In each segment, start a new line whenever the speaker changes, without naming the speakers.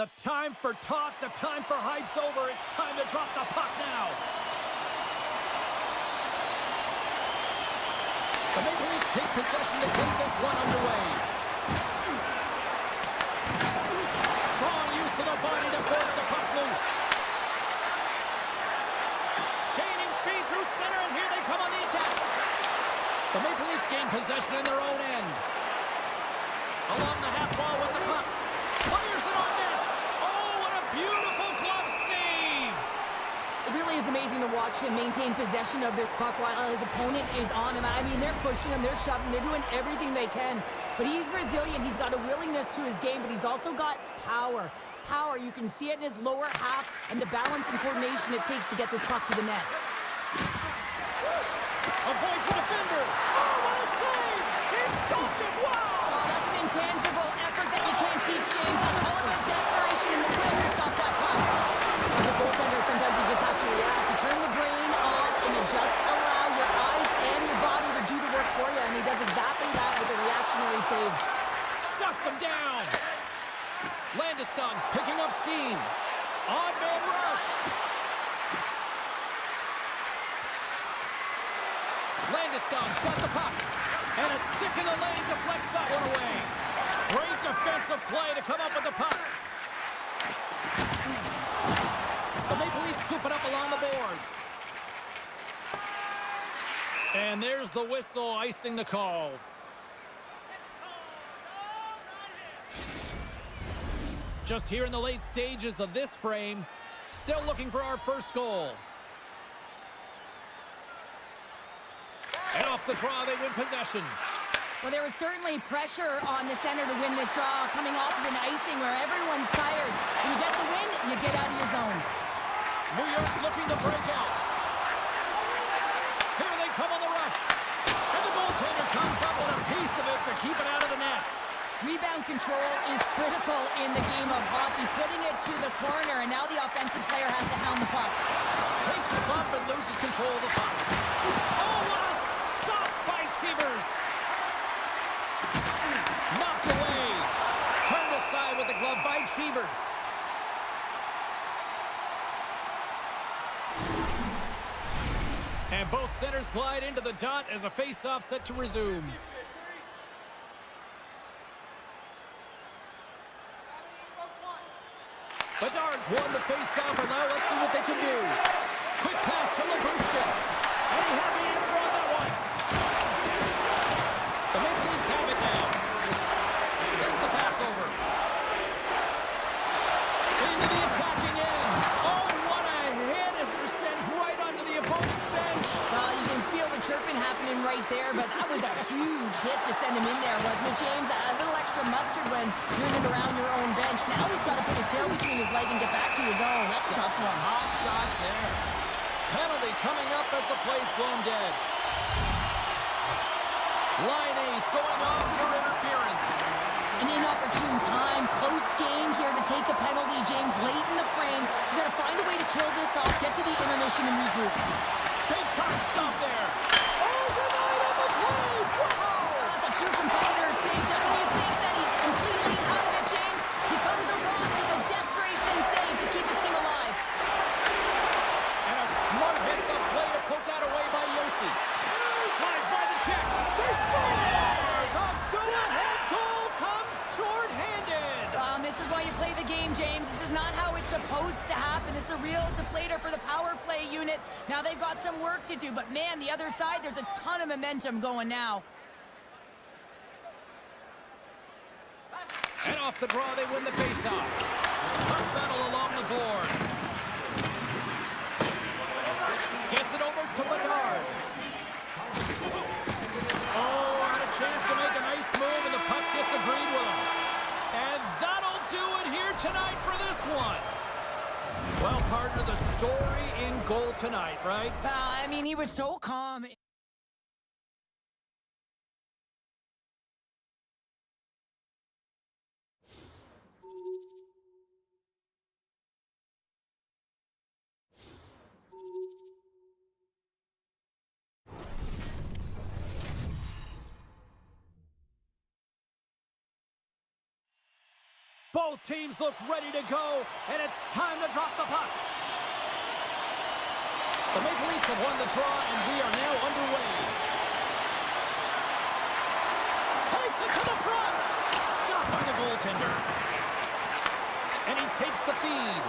The time for talk, the time for hype's over. It's time to drop the puck now. The Maple Leafs take possession to get this one underway. Strong use of the body to force the puck loose. Gaining speed through center, and here they come on the attack. The Maple Leafs gain possession in their own end. Along the half wall with the puck. Fires it on net. Oh, what a beautiful glove save.
It really is amazing to watch him maintain possession of this puck while his opponent is on him. I mean, they're pushing him, they're shoving, they're doing everything they can. But he's resilient. He's got a willingness to his game, but he's also got power. Power, you can see it in his lower half and the balance and coordination it takes to get this puck to the net.
Avoids the defender. Oh, what a save! He stopped it. Wow!
Oh, that's an intangible effort that you can't teach, James. That's all about desperation and the will to stop that puck. As a goaltender, sometimes you just have to react. You turn the brain off and you just allow your eyes and your body to do the work for you, and he does exactly that with a reactionary save.
Shuts him down. Landeskog's picking up steam. Odd man rush. Landeskog's got the puck. And a stick in the lane deflects that one away. Great defensive play to come up with the puck. The Maple Leafs scoop it up along the boards. And there's the whistle, icing the call. Just here in the late stages of this frame, still looking for our first goal. And off the draw, they win possession.
Well, there was certainly pressure on the center to win this draw, coming off of an icing where everyone's tired. When you get the win, you get out of your zone.
New York's looking to break out. Here they come on the rush. And the goaltender comes up with a piece of it to keep it out of the net.
Rebound control is critical in the game of hockey, putting it to the corner, and now the offensive player has to hound the puck.
Takes a bump and loses control of the puck. Oh, what a stop by Cheevers. Knocked away. Turned aside with the glove by Cheevers. And both centers glide into the dot as a face-off set to resume. Bedard's won the face-off, and now let's see what they can do. Quick pass to Labushkin. And he had the answer on that one. The Maple Leafs have it now. Sends the pass over. Into the attacking end. Oh, what a hit as it sends right onto the opponent's bench.
You can feel the chirping happening right there, but that was a huge hit to send him in there, wasn't it, James? A little extra mustard when doing it around your own bench. Now he's got to put his tail between his leg and get back to his own. That's a tough one.
Hot sauce there. Penalty coming up as the play's blown dead. Line ace going off for interference.
An inopportune time, close game here to take a penalty, James, late in the frame. You got to find a way to kill this off, get to the intermission and regroup.
Big time stop there. Oh, denied on the play. Wow.
That's a true competitor's save. Just when you think that he's completely out of it, James, he comes across with a desperation save to keep his team alive.
And a smart heads-up play to poke that away by Yossi. Slides by the check. They score! The go-ahead goal comes short-handed.
This is why you play the game, James. This is not how it's supposed to happen. This is a real deflator for the power play unit. Now they've got some work to do, but man, the other side, there's a ton of momentum going now.
And off the draw, they win the faceoff. Puck battle along the boards. Gets it over to Bedard. Oh, had a chance to make a nice move, and the puck disagreed with him. And that'll do it here tonight for this one. Well, partner, the story in goal tonight, right?
I mean, he was so calm.
Both teams look ready to go, and it's time to drop the puck. The Maple Leafs have won the draw, and we are now underway. Takes it to the front. Stopped by the goaltender. And he takes the feed.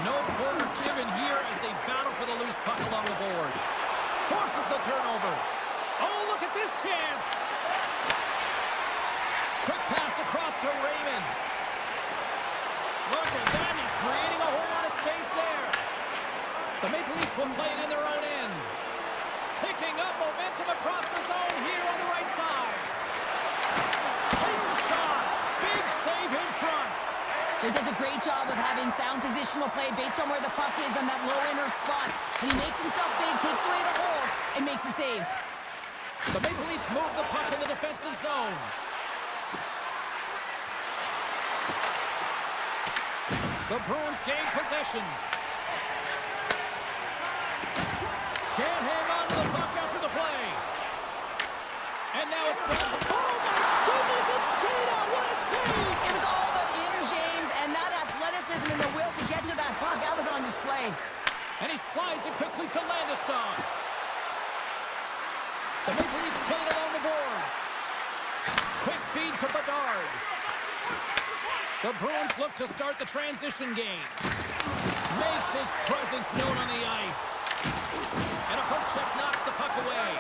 No quarter given here as they battle for the loose puck along the boards. Forces the turnover. Oh, look at this chance. Quick pass across to Raymond. Look at that. He's creating a whole lot of space there. The Maple Leafs will play it in their own end. Picking up momentum across the zone here on the right side. Takes a shot. Big save in front.
He does a great job of having sound positional play based on where the puck is on that low inner spot. And he makes himself big, takes away the holes, and makes the save.
The Maple Leafs move the puck in the defensive zone. The Bruins gain possession. Can't hang on to the puck after the play. And now it's brought. Oh my goodness, it stayed out. What a save!
It was all but in, James, and that athleticism and the will to get to that puck, that was on display.
And he slides it quickly to Landeskog. The Maple Leafs played along the boards. Quick feed to Bedard. The Bruins look to start the transition game. Makes his presence known on the ice. And a poke check knocks the puck away.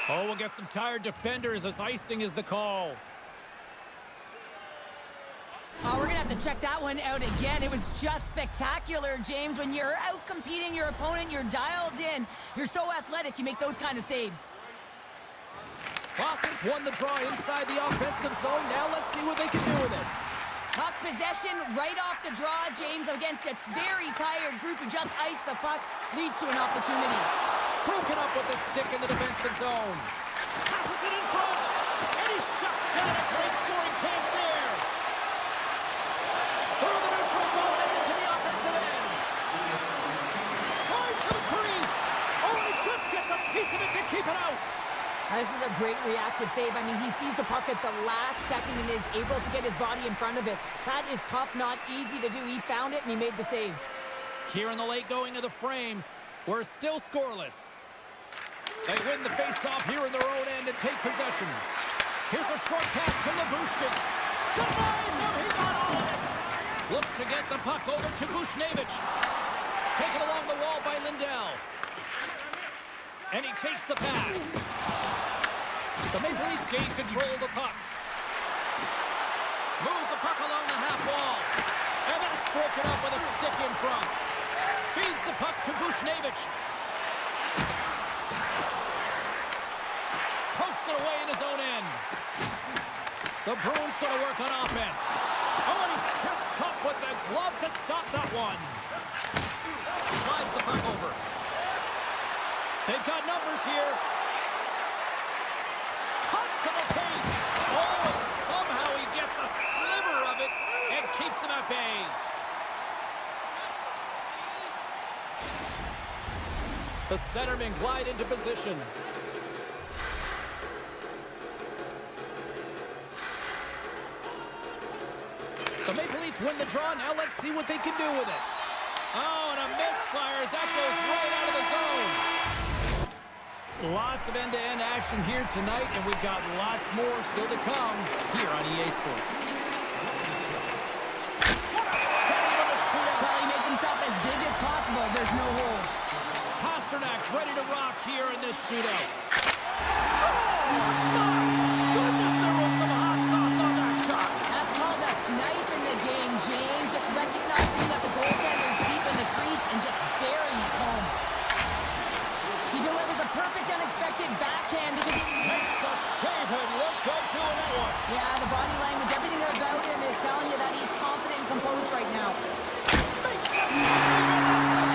Oh, we'll get some tired defenders as icing is the call.
Oh, we're going to have to check that one out again. It was just spectacular, James. When you're out competing your opponent, you're dialed in. You're so athletic, you make those kind of saves.
Boston's won the draw inside the offensive zone. Now let's see what they can do with it.
Puck possession right off the draw, James, against a very tired group who just iced the puck, leads to an opportunity.
Broken up with the stick in the defensive zone. Passes it in front, and he shuts down a great scoring chance there. Through the neutral zone and into the offensive end. Drives to the crease. Oh, and he just gets a piece of it to keep it out.
This is a great reactive save. I mean, he sees the puck at the last second and is able to get his body in front of it. That is tough, not easy to do. He found it and he made the save.
Here in the late going of the frame, we're still scoreless. They win the face-off here in their own end and take possession. Here's a short pass to Labushkin. Denies him, he got all of it. Looks to get the puck over to Bushnevich. Taken along the wall by Lindell. And he takes the pass. The Maple Leafs gain control of the puck. Moves the puck along the half wall. And that's broken up with a stick in front. Feeds the puck to Bushnevich. Pokes it away in his own end. The Bruins going to work on offense. Oh, and he steps up with the glove to stop that one. Slides the puck over. They've got numbers here. Cuts to the paint. Oh, and somehow he gets a sliver of it and keeps them at bay. The centermen glide into position. The Maple Leafs win the draw. Now let's see what they can do with it. Oh, and a misfire as that goes right out of the zone. Lots of end-to-end action here tonight, and we've got lots more still to come here on EA Sports. What a save of a shootout.
Well, he makes himself as big as possible. There's no holes.
Pasternak's ready to rock here in this shootout. Scores! My goodness, there was some hot sauce on that shot.
That's called a snipe in the game, James. Just recognizing that the goaltender's deep in the crease and just burying it home. He delivers a perfect unexpected backhand because he
Makes a save and look good doing that one.
yeah, the body language, everything about him is telling you that he's confident and composed right now.
Makes the save, and that's the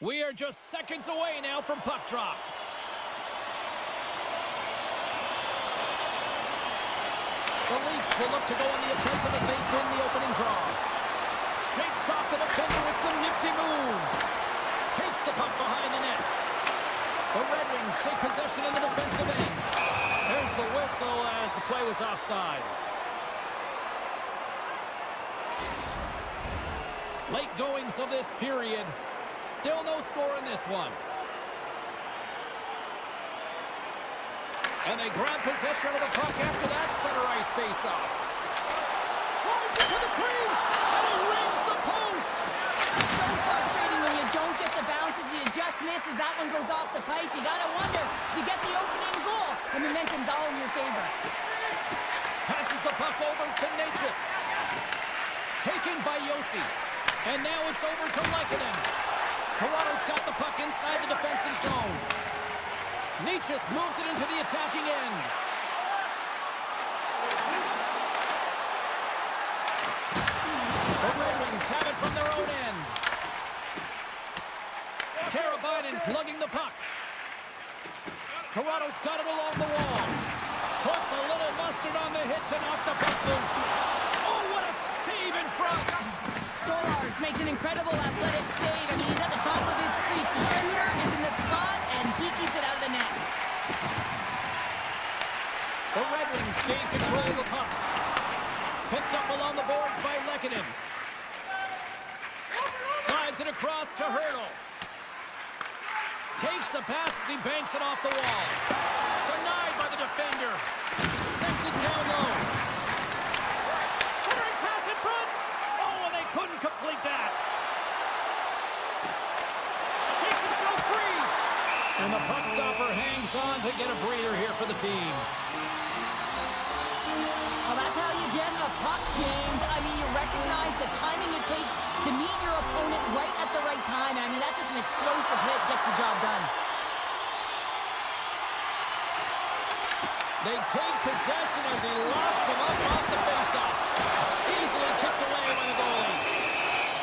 We are just seconds away now from puck drop. The Leafs will look to go on the offensive as they win the opening draw. Shakes off the defender with some nifty moves. Takes the puck behind the net. The Red Wings take possession in the defensive end. There's the whistle as the play was offside. Late goings of this period. Still no score in this one. And they grab possession of the puck after that center ice face-off. Drives it to the crease, and he rings the post.
It's so frustrating when you don't get the bounces, you just miss as that one goes off the pipe. You gotta wonder, you get the opening goal, the momentum's all in your favor.
Passes the puck over to Natchez. Taken by Yossi. And now it's over to Lehkonen. Toronto's got the puck inside the defensive zone. Natchez moves it into the attacking end. The Red Wings have it from their own end. Karabainen's lugging the puck. Toronto's got it along the wall. Puts a little mustard on the hit to knock the puck loose. Oh, what a save in front.
Stolarz makes an incredible athletic save. I mean, he's at the top of his crease. The shooter is in the slot, and he keeps it out of the net.
The Red Wings gain control of the puck. Picked up along the boards by Lehkonen. Slides it across to Hurdle. Takes the pass as he banks it off the wall. Denied by the defender. Sends it down low. Centering pass in front. Oh, and they couldn't complete that. Shakes himself free. And the puck stopper hangs on to get a breather here for the team.
Well, that's how you get a puck, James. I mean, you recognize the timing it takes to meet your opponent right at the right time. I mean, that's just an explosive hit, gets the job done.
They take possession as he locks him up off the faceoff. Easily kicked away by the goalie.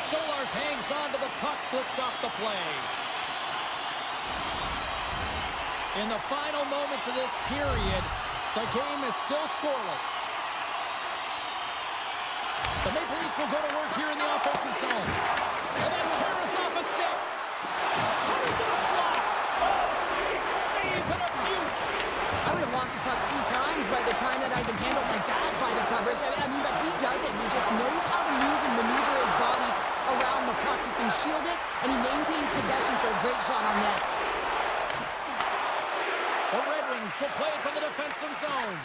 Stolarz hangs on to the puck to stop the play. In the final moments of this period, the game is still scoreless. The Maple Leafs will go to work here in the offensive zone. And then carries off a stick. Coming to the slot. Oh, stick save and a beaut.
I would have lost the puck 3 times by the time that I've been handled like that by the coverage. I mean, but he does it. He just knows how to move and maneuver his body around the puck. He can shield it, and he maintains possession for a great shot on net.
The Red Wings will play it from the defensive zone.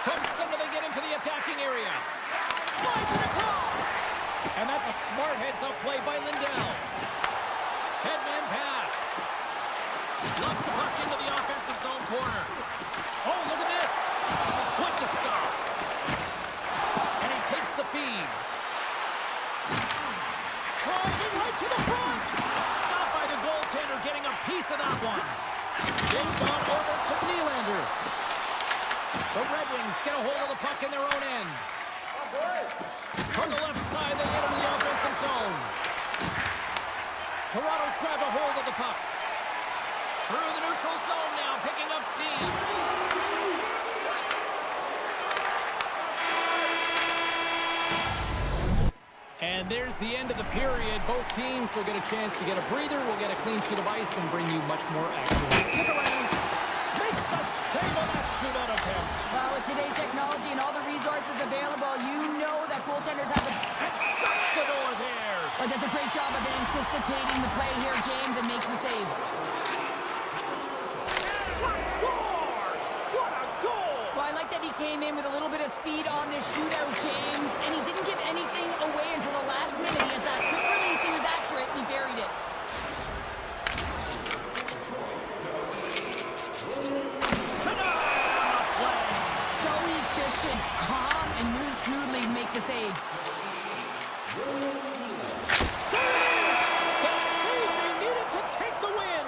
From center they get into the attacking area. Slides it across. And that's a smart heads-up play by Lindell. Headman pass. Locks the puck into the offensive zone corner. Oh, look at this. What the stop. And he takes the feed. Driving right to the front. Stopped by the goaltender, getting a piece of that one. Dished on over to Nylander. The Red Wings get a hold of the puck in their own end. From the left side, they get into the offensive zone. Toronto's grabbed a hold of the puck. Through the neutral zone now, picking up steam. And there's the end of the period. Both teams will get a chance to get a breather. We'll get a clean sheet of ice and bring you much more action. Stick around. Makes a save on that shootout attempt.
Well, with today's technology and all the resources available, you know that goaltenders have a...
And shuts the door there.
But does a great job of anticipating the play here, James, and makes the save.
Shot scores! What a goal!
Well, I like that he came in with a little bit of speed on this shootout, James, and he didn't give anything away until the last minute. He has that quick release, he was accurate, and he buried it. So efficient, calm, and moves smoothly to make the save.
The save they needed to take the win!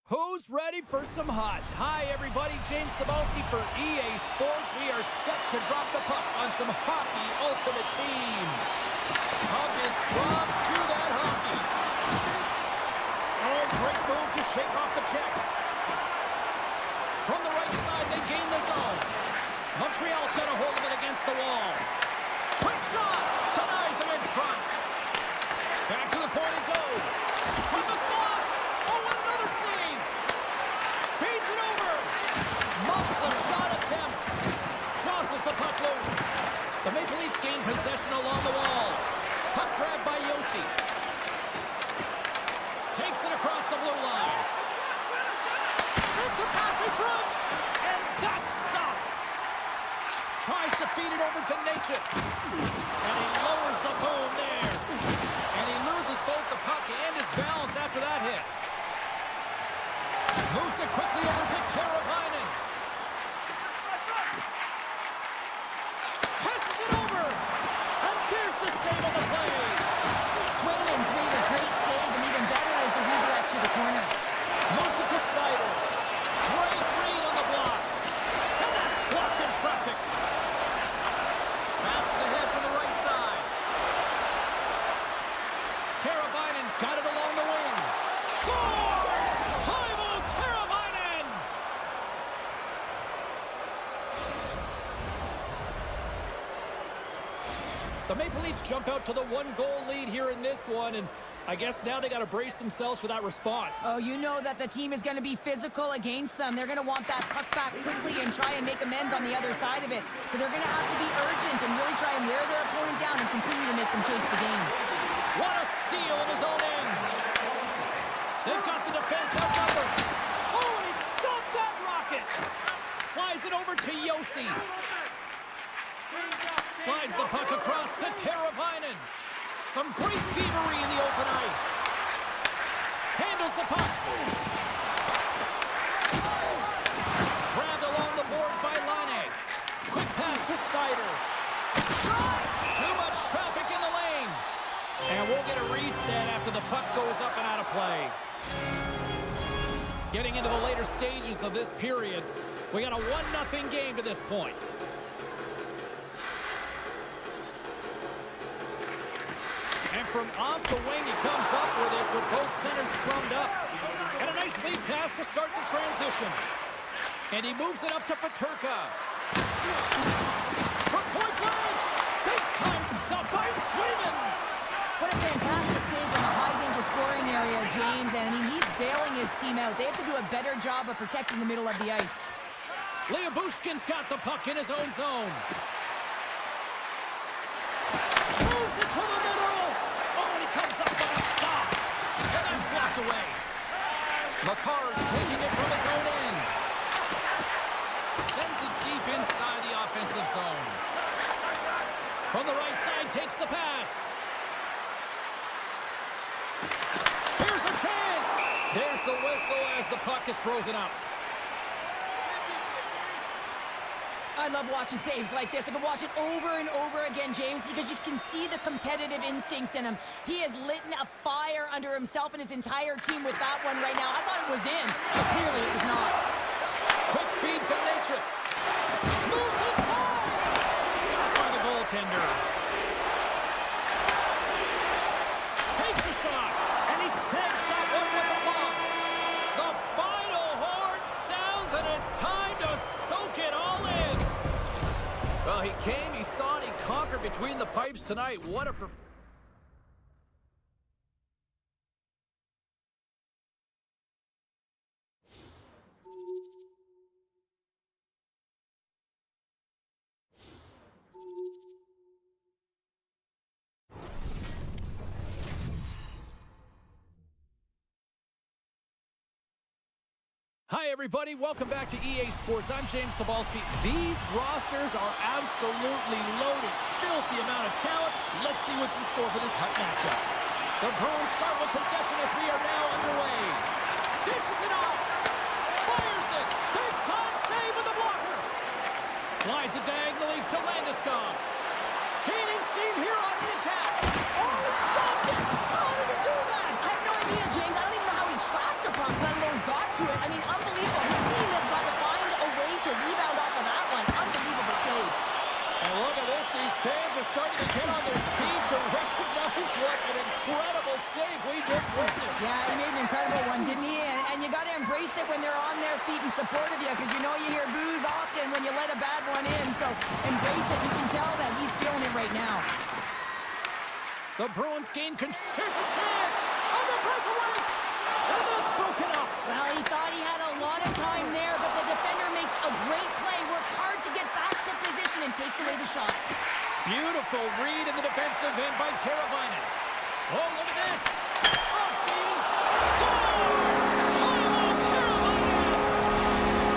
Who's ready for some hot? Hi, everybody. James Cebulski for EA Sports. We are set to drop the puck on some hockey ultimate team. Puck is dropped to that hockey. And great move to shake off the check. From the right side, they gain the zone. Montreal's got a hold of it against the wall. Quick shot. Denies him in front. Back to the point it goes. From the slot. Oh, and another save. Feeds it over. Muffs the shot attempt. Jostles the puck loose. The Maple Leafs gain possession along the wall. Puck grabbed by Yossi. Takes it across the blue line. Sends a pass in front. And that's stopped. Tries to feed it over to Natchez. And he lowers the boom there. And he loses both the puck and his balance after that hit. Moves it quickly over to Teravainen. Passes it over. And there's the save on the play.
Swayman's made a great save, and even better is the redirect to the corner.
Moves it to Seider. Great read on the block. And that's blocked in traffic. Passes ahead to the right side. Teravainen's got it along the wing. Scores! Taivo Teravainen! The Maple Leafs jump out to the 1-goal lead here in this one, and I guess now they got to brace themselves for that response.
Oh, you know that the team is going to be physical against them. They're going to want that puck back quickly and try and make amends on the other side of it. So they're going to have to be urgent and really try and wear their opponent down and continue to make them chase the game.
What a steal in his own end. They've got the defense outnumbered. Oh, and he stopped that rocket. Slides it over to Yossi. Slides the puck across to Teravainen. Some great thievery in the open ice. Handles the puck. Grabbed along the boards by Laine. Quick pass to Seider. Too much traffic in the lane. And we'll get a reset after the puck goes up and out of play. Getting into the later stages of this period, we got a 1-0 game to this point. And from off the wing, he comes up with it with both centers scrummed up. And a nice lead pass to start the transition. And he moves it up to Peterka. From point blank! Big time stop by Swayman!
What a fantastic save in a high-danger scoring area, James. And, I mean, he's bailing his team out. They have to do a better job of protecting the middle of the ice.
Lyubushkin's got the puck in his own zone. Moves it to the middle! Oh, and he comes up with a stop. And that's blocked away. Makar's taking it from his own end. Sends it deep inside the offensive zone. From the right side, takes the pass. Here's a chance. There's the whistle as the puck is frozen up.
I love watching saves like this. I can watch it over and over again, James, because you can see the competitive instincts in him. He has lit a fire under himself and his entire team with that one right now. I thought it was in, but clearly it was not.
Quick feed to Natchez. Moves inside. Stopped by the goaltender. Takes a shot, and he stags that one with the glove. The final horn sounds, and it's time to soak it all in. Well, he came, he saw, and he conquered between the pipes tonight. What a Hi, everybody. Welcome back to EA Sports. I'm James Cebulski. These rosters are absolutely loaded. Filthy amount of talent. Let's see what's in store for this hot matchup. The Bruins start with possession as we are now underway. Dishes it off. Fires it. Big time save with the blocker. Slides it diagonally to Landeskog. Gaining steam here on the attack. Oh, he stopped it. How did he do that?
I have no idea, James. I don't even know how he tracked the puck, let alone got to it. I mean, unbelievable. His team has got to find a way to rebound off of that one. Unbelievable save.
And look at this. These fans are starting to get on their feet to recognize what an incredible save we just witnessed.
Yeah, he made an incredible one, didn't he? And you got to embrace it when they're on their feet in support of you, because you know you hear boos often when you let a bad one in. So embrace it. You can tell that he's feeling it right now.
The Bruins gain control. Here's a chance on the breakaway. And that's broken up.
Well, he thought he had a lot of time there, but the defender makes a great play, works hard to get back to position, and takes away the shot.
Beautiful read in the defensive end by Teravainen. Oh, look at this. Off the inside. Scores! Time on Teravainen.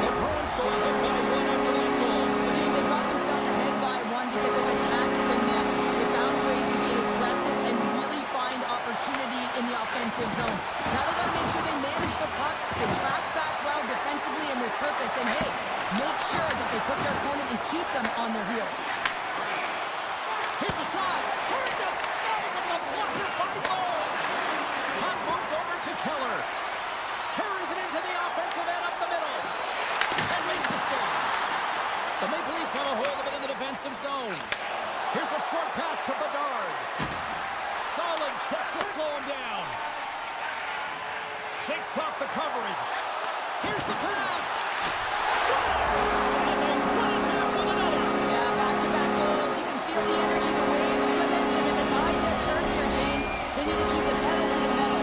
The Bruins go ahead by one after that goal.
But James, they've got themselves ahead by one because they've attacked the net. They found ways to be aggressive and really find opportunity in the offensive zone. Now they've got to make sure they manage the puck, they track back well defensively and with purpose, and hey, make sure that they put their opponent and keep them on their heels.
Here's a shot. Turned to save with the blocker by goal. Puck moved over to Keller. Carries it into the offensive end up the middle. And makes the save. The Maple Leafs have a hold of it in the defensive zone. Here's a short pass to Bedard. Solid check to slow him down. Shakes off the coverage. Here's the pass. Scores! And they run it back with another.
Yeah, back-to-back goals. You can feel the energy, the wave, the momentum, and the tides have turned here, James. They need to keep the pedal to the metal.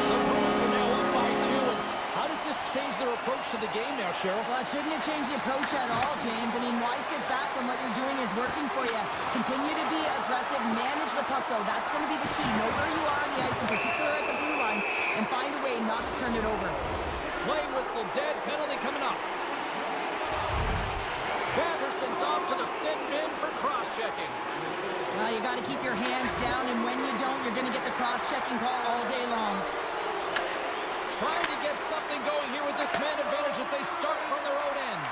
The Bruins are now up by 2. And how does this change their approach to the game now, Cheryl?
Well, it shouldn't have changed the approach at all, James. I mean, why sit back when what you're doing is working for you? Continue to be aggressive, manage the puck, though. That's going to be the key. Know where you are on the ice, in particular at the blue lines, and find a way not to turn it over.
Play whistle dead. Penalty coming up. Batterson's off to the sin bin for cross-checking.
Well, you got to keep your hands down, and when you don't, you're going to get the cross-checking call all day long.
Trying to get something going here with this man advantage as they start from their own end.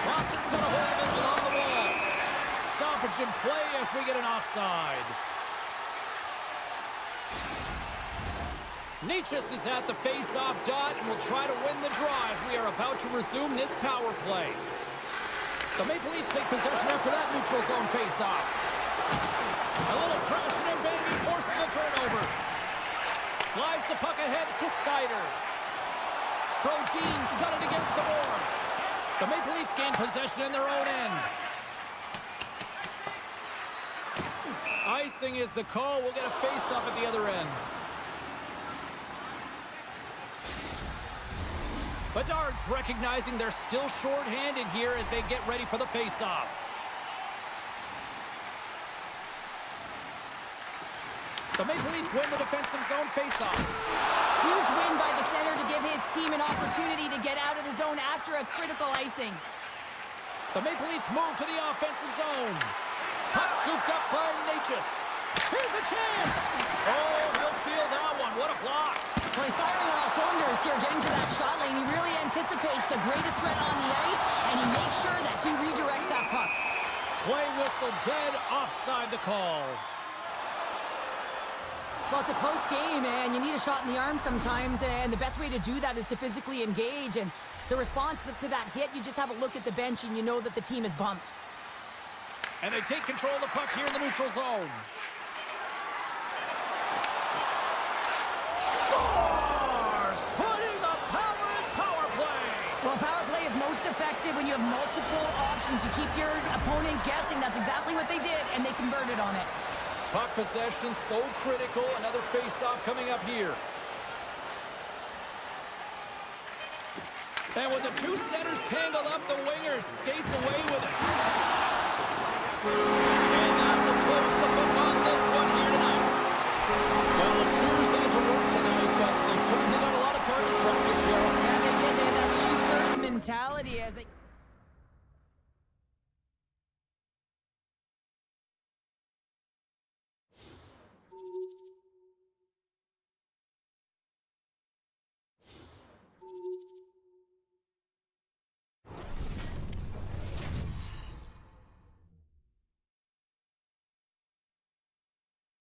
Boston's got a hold of it along the wall. Stoppage in play as we get an offside. Nietzsche's is at the face-off dot and will try to win the draw as we are about to resume this power play. The Maple Leafs take possession after that neutral zone face-off. A little crashing and banging forces the turnover. Slides the puck ahead to Sider. Brodin's got it against the boards. The Maple Leafs gain possession in their own end. Icing is the call. We'll get a face-off at the other end. Bedard's recognizing they're still short-handed here as they get ready for the face-off. The Maple Leafs win the defensive zone face-off.
Huge win by the center to give his team an opportunity to get out of the zone after a critical icing.
The Maple Leafs move to the offensive zone. Puck scooped up by Natchez. Here's a chance. Oh, he'll feel that one. What a block.
Well, he's firing on all cylinders here, getting to that shot lane. He really anticipates the greatest threat on the ice, and he makes sure that he redirects that puck.
Play whistle dead, offside the call.
Well, it's a close game, and you need a shot in the arm sometimes, and the best way to do that is to physically engage, and the response to that hit, you just have a look at the bench, and you know that the team is bumped.
And they take control of the puck here in the neutral zone. Scores! Putting the power in power play.
Well, power play is most effective when you have multiple options. You keep your opponent guessing. That's exactly what they did, and they converted on it.
Puck possession so critical. Another face-off coming up here. And with the two centers tangled up, the winger skates away with it. And that will close the book on this one here tonight. Well, the shooters had to work tonight, but they certainly got a lot of target practice, Cheryl.
Yeah, they did. They had that shoot-first mentality as they...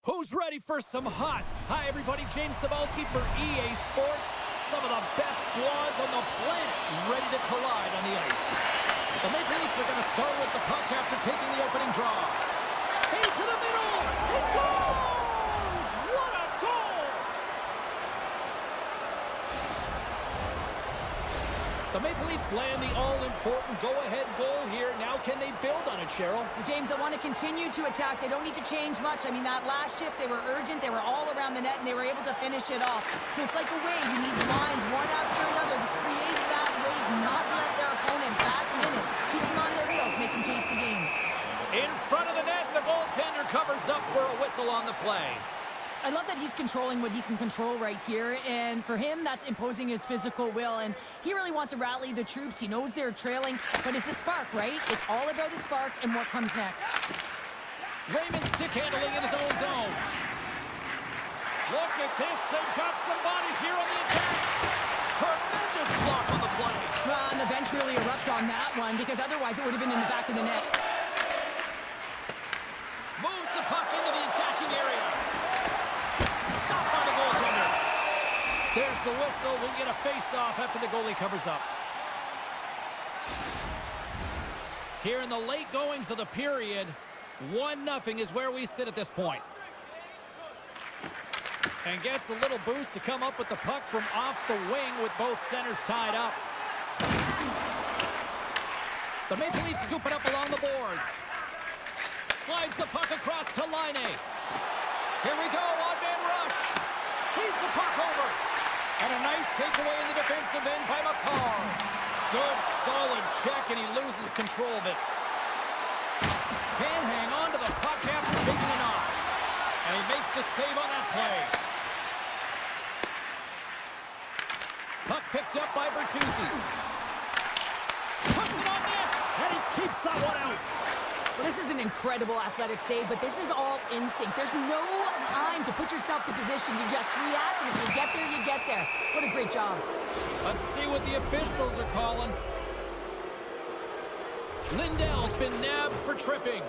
Who's ready for some hot? Hi, everybody. James Cebulski for EA Sports. Some of the best squads on the planet ready to collide on the ice. The Maple Leafs are going to start with the puck after taking the opening draw. Into the middle. He scores! What a goal! The Maple Leafs land the all-important go-ahead goal here. Now can they build on it, Cheryl?
James, I want to continue to attack. They don't need to change much. I mean, that last shift, they were urgent. They were all around the net, and they were able to finish it off. So it's like a wave. You need lines one after another to create that wave, not let their opponent back in it. Keep them on their heels, make them chase the game.
In front of the net, the goaltender covers up for a whistle on the play.
I love that he's controlling what he can control right here, and for him, that's imposing his physical will, and he really wants to rally the troops. He knows they're trailing, but it's a spark, right? It's all about a spark and what comes next.
Raymond stick handling in his own zone. Look at this. They've got some bodies here on the attack. Tremendous block on the play.
And the bench really erupts on that one, because otherwise it would have been in the back of the net.
Moves the puck into the attacking area. Stopped by the goaltender. There's the whistle. We'll get a face-off after the goalie covers up. Here in the late goings of the period, 1-0 is where we sit at this point. And gets a little boost to come up with the puck from off the wing with both centers tied up. The Maple Leafs scoop it up along the boards. Slides the puck across to Line. Here we go, on-man rush. Feeds the puck over. And a nice takeaway in the defensive end by McCarr. Good, solid check, and he loses control of it. Can't hang on to the puck after taking it off. And he makes the save on that play. Puck picked up by Bertuzzi. Puts it on net, and he keeps that one out.
Well, this is an incredible athletic save, but this is all instinct. There's no time to put yourself to position. You just react, and if you get there, you get there. What a great job.
Let's see what the officials are calling. Lindell's been nabbed for tripping.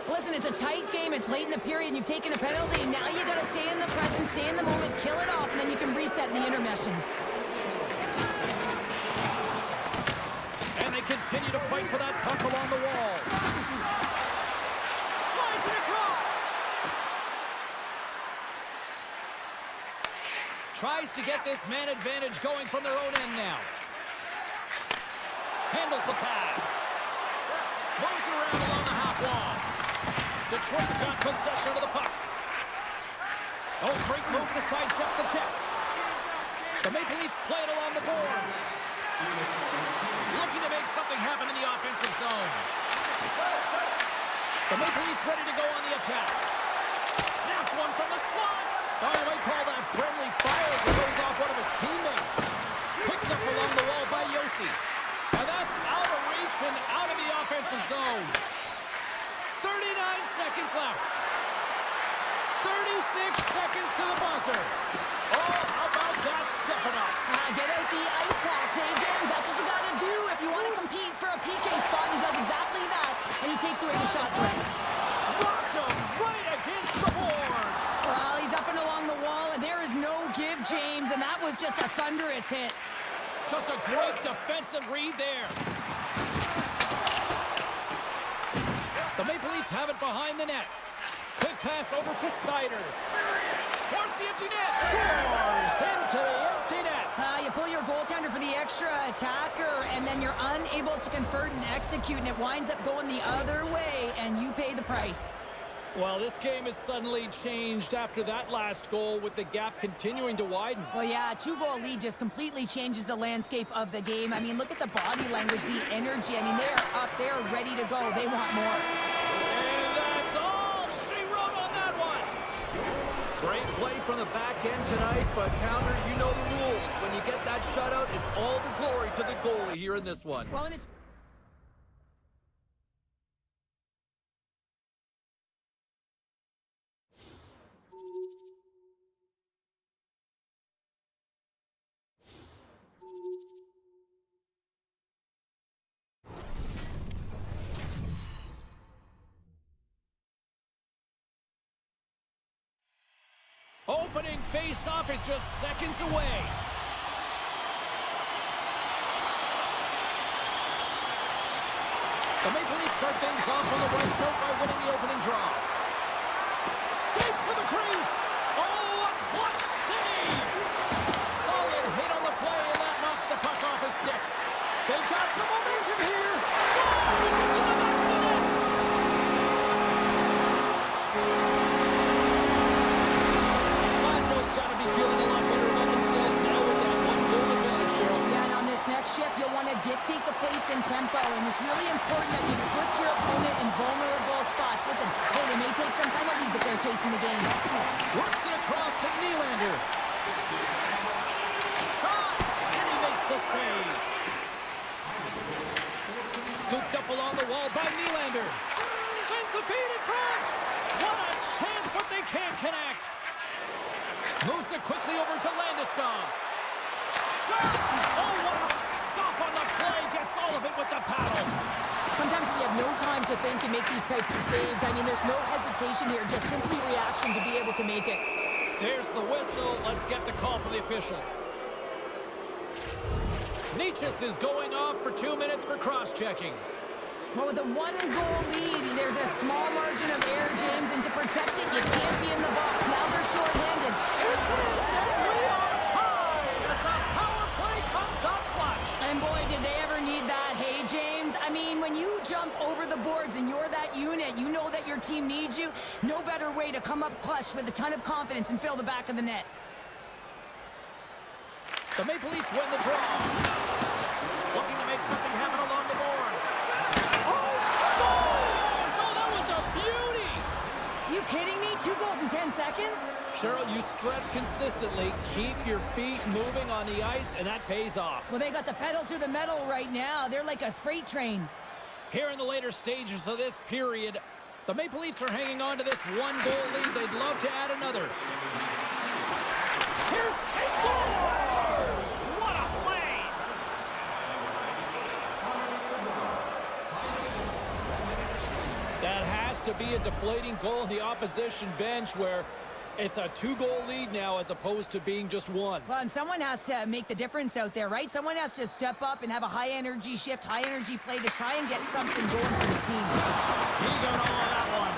Listen, it's a tight game. It's late in the period. You've taken a penalty. Now you got to stay in the present, stay in the moment, kill it off, and then you can reset in the intermission.
And they continue to fight for that puck along the wall. Slides it across. Tries to get this man advantage going from their own end now. Handles the pass. Moves it around along the half wall. Detroit's got possession of the puck. Oh, great move to sidestep the check. The Maple Leafs play it along the boards. Looking to make something happen in the offensive zone. The Maple Leafs ready to go on the attack. Snaps one from the slot. Oh, you might call that friendly fire as it goes off one of his teammates. Picked up along the wall by Yossi. And that's out of reach and out of the offensive zone. 39 seconds left. 36 seconds to the buzzer. Oh, how about that stepping up?
Get out the ice packs, hey, James. That's what you got to do if you want to compete for a PK spot. He does exactly that, and he takes away the shot threat.
Rocked him right against the boards.
Well, he's up and along the wall, and there is no give, James, and that was just a thunderous hit.
Just a great defensive read there. The Maple Leafs have it behind the net. Quick pass over to Sider. Towards the empty net. Scores into the empty net.
You pull your goaltender for the extra attacker, and then you're unable to convert and execute, and it winds up going the other way, and you pay the price.
Well, this game has suddenly changed after that last goal with the gap continuing to widen.
Well, yeah, a 2-goal lead just completely changes the landscape of the game. I mean, look at the body language, the energy. I mean, they're up, they're ready to go. They want more.
And that's all she wrote on that one. Great play from the back end tonight, but Towner, you know the rules. When you get that shutout, it's all the glory to the goalie here in this one.
Well, and it's
Opening face-off is just seconds away. The Maple Leafs start things off on the right note by winning the opening draw. Skates to the crease. Oh, a clutch save. Solid hit on the play, and that knocks the puck off his stick. They've got some momentum here. Scores! It's in the back of the net. Flanders got to be feeling a lot better about themselves now with that one-goal advantage, Cheryl.
Yeah, and on this next shift, you'll want to dictate the pace and tempo, and it's really important that you put your opponent in vulnerable spots. Listen, hey, they may take some penalties if they're chasing the game.
Works it across to Nylander. Shot! And he makes the save. Scooped up along the wall by Nylander. Sends the feed in front. What a chance, but they can't connect. Moves it quickly over to Landeskog. Shot! Oh, what a stop on the play. Gets all of it with the paddle.
Sometimes when you have no time to think and make these types of saves, I mean, there's no hesitation here, just simply reaction to be able to make it.
There's the whistle. Let's get the call from the officials. Nietzsche is going off for 2 minutes for cross-checking.
Well, with a one-goal lead, there's a small margin of error, James, and to protect it, you can't be in the box. Now they're short-handed.
It's in, and we are tied as the power play comes up clutch.
And boy, did they ever need that. Hey, James, I mean, when you jump over the boards and you're that unit, you know that your team needs you. No better way to come up clutch with a ton of confidence and fill the back of the net.
The Maple Leafs win the draw. Looking to make something happen along the boards. Oh, scores! Oh, that was a beauty!
You kidding me? 2 goals in 10 seconds?
Cheryl, you stress consistently, keep your feet moving on the ice, and that pays off.
Well, they got the pedal to the metal right now. They're like a freight train.
Here in the later stages of this period, the Maple Leafs are hanging on to this one-goal lead. They'd love to add another. Here's a scores! What a play! That has to be a deflating goal in the opposition bench where it's a 2-goal lead now as opposed to being just one.
Well, and someone has to make the difference out there, right? Someone has to step up and have a high-energy shift, high-energy play to try and get something going for the team.
He got all of that one.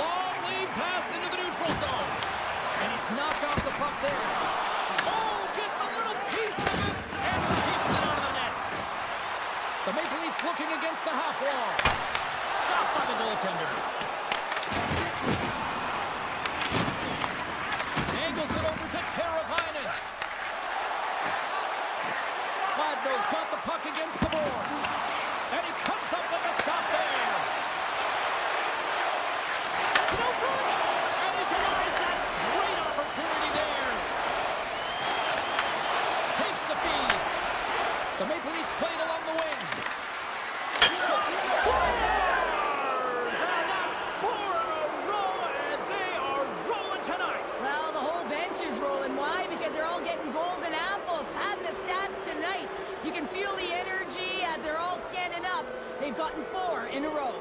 Long lead pass into the neutral zone. And he's knocked off the puck there. Oh, gets a little piece of it and keeps it out of the net. The Maple Leafs looking against the half wall. Stopped by the goaltender. Angles it over to Teravainen. Fladno's got the puck against the boards. And he comes up with a stop there. Sets it out front. And he denies that great opportunity there. Takes the feed. The Maple Leafs played along the wing. Shot. Scores! And that's 4 in a row, and they are rolling tonight.
Well, the whole bench is rolling. Why? Because they're all getting goals and apples. Padding the stats tonight. You can feel the energy as they're all standing up. They've gotten 4 in a row.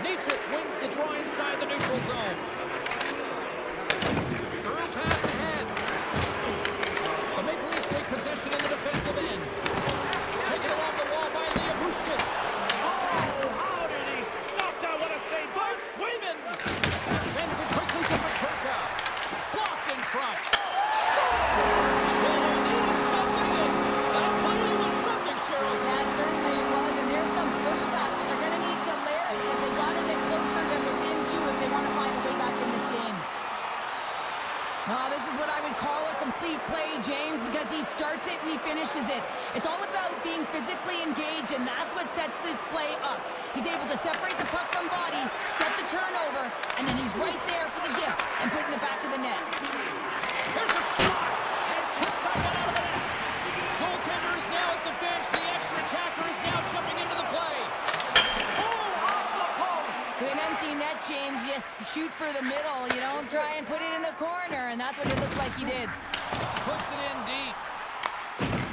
Nietzsche wins the draw inside the neutral zone. Through pass ahead. The Maple Leafs take possession in the defensive end. Taken along the wall by Liabushkin. Oh, how did he stop that? What a save by Swayman. Sends it quickly to Peterka. Blocked in front. Scores! So they needed something, and that clearly was something, Cheryl.
That certainly was, and there's some pushback. They're going to need to layer it because they've got to get closer than within 2 if they want to find a way back in this game. Now, this is what I would call a complete play, James, because he starts it and he finishes it. It's all about being physically engaged, and that's what sets this play up. He's able to separate the puck from body, get the turnover, and then he's right there for the gift and put it in the back of the net.
Here's a shot, and kicked back out of the net. Goaltender is now at the bench. The extra attacker is now jumping into the play. Oh, off the post.
With an empty net, James, just shoot for the middle, you know, try and put it in the corner, and that's what it looked like he did.
Puts it in deep.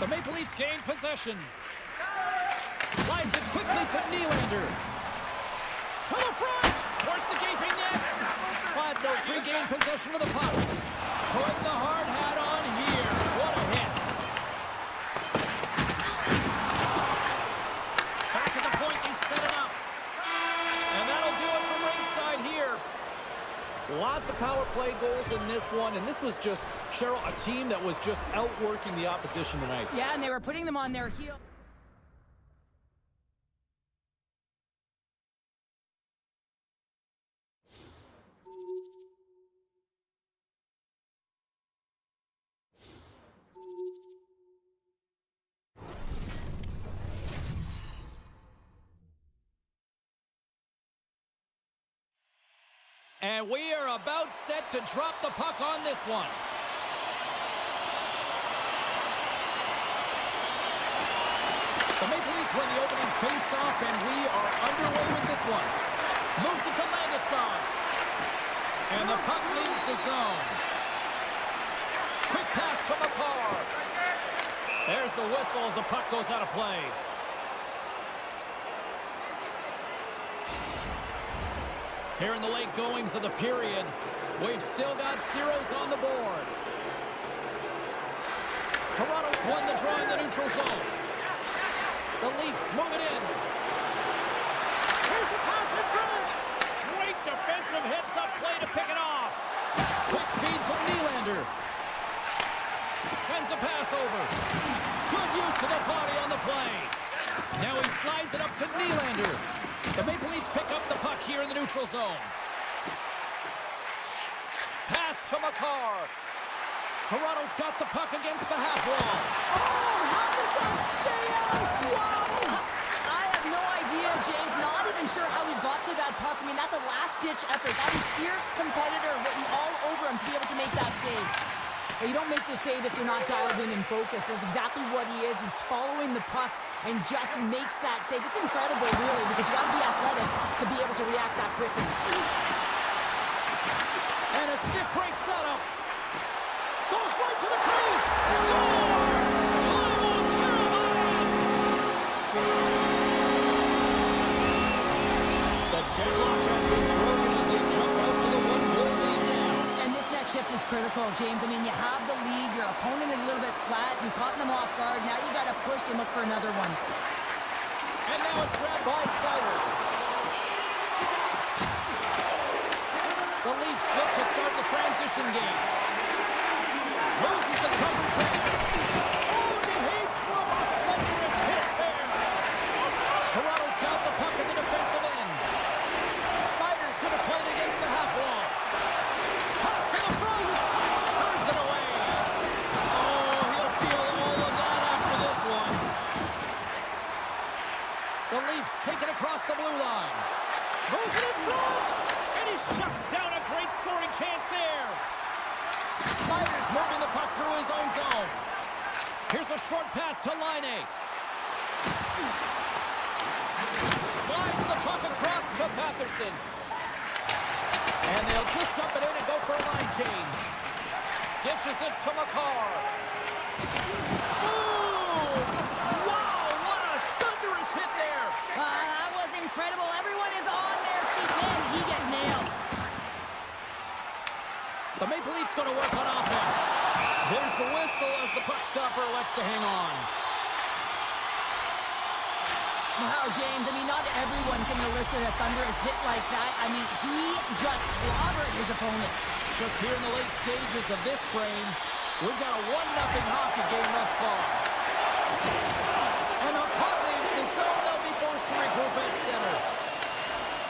The Maple Leafs gain possession. Slides it quickly to Nylander. To the front. Towards the gaping net. Fladno's regain possession of the puck. Putting the hard hat on here. What a hit. Back at the point, they set it up. And that'll do it from ringside here. Lots of power play goals in this one, and this was just, Cheryl, a team that was just outworking the opposition tonight.
Yeah, and they were putting them on their heel.
And we are about set to drop the puck on this one. The Maple Leafs win the opening face-off, and we are underway with this one. Moves it to Landeskog. And the puck leaves the zone. Quick pass to McCarr. There's the whistle as the puck goes out of play. Here in the late goings of the period, we've still got zeros on the board. Toronto's won the draw in the neutral zone. The Leafs move it in. Here's a pass in front. Great defensive heads-up play to pick it off. Quick feed to Nylander. Sends a pass over. Good use of the body on the play. Now he slides it up to Nylander. The Maple Leafs pick up the puck here in the neutral zone. Pass to McCarr. Toronto's got the puck against the half wall.
Oh, how did that stay out? Wow! I have no idea, James. Not even sure how he got to that puck. I mean, that's a last-ditch effort. That is fierce competitor written all over him to be able to make that save. But you don't make the save if you're not dialed in and focused. That's exactly what he is. He's following the puck and just makes that save. It's incredible, really, because you got to be athletic to be able to react that quickly.
And a stiff break setup. Goes right to the crease. Scores! Tyler Teravainen! The deadlock has been broken as they jump out to the one-goal lead now.
And this next shift is critical, James. I mean, you have the lead. Your opponent is a little bit flat. You caught them off guard. Now you got to push and look for another one.
And now it's grabbed by Sider. The Leafs look to start the transition game. Loses the coverage there. Oh, DeHatrum, a thunderous hit there. Toronto's got the puck at the defensive end. Sider's going to play it against the half wall. Toss to the front. Turns it away. Oh, he'll feel all of that after this one. The Leafs take it across the blue line. Moves it in front. And he shuts down a great scoring chance there. Sider's moving the puck through his own zone. Here's a short pass to Laine. Slides the puck across to Patterson. And they'll just dump it in and go for a line change. Dishes it to McCarr. Boom! Wow, what a thunderous hit there.
That was incredible. Everyone is on their feet. Man, he get nailed.
The Maple Leafs going to work on offense. There's the whistle as the puck stopper elects to hang on.
Wow, James, I mean, not everyone can elicit a thunderous hit like that. I mean, he just clobbered his opponent.
Just here in the late stages of this frame, we've got a 1-0 hockey game thus far. And the puck leaves the zone. They'll be forced to regroup at center.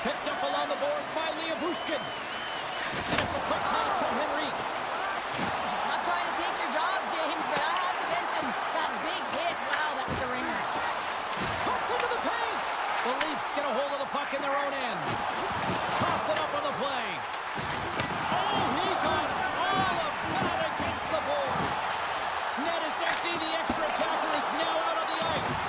Picked up along the boards by Bushkin. And it's a quick pass to Henrique.
Not trying to take your job, James, but I have to mention that big hit. Wow, that was a ringer.
Cuts into the paint. The Leafs get a hold of the puck in their own end. Toss it up on the play. Oh, he got all of that against the boards. Net is empty. The extra attacker is now out on the ice.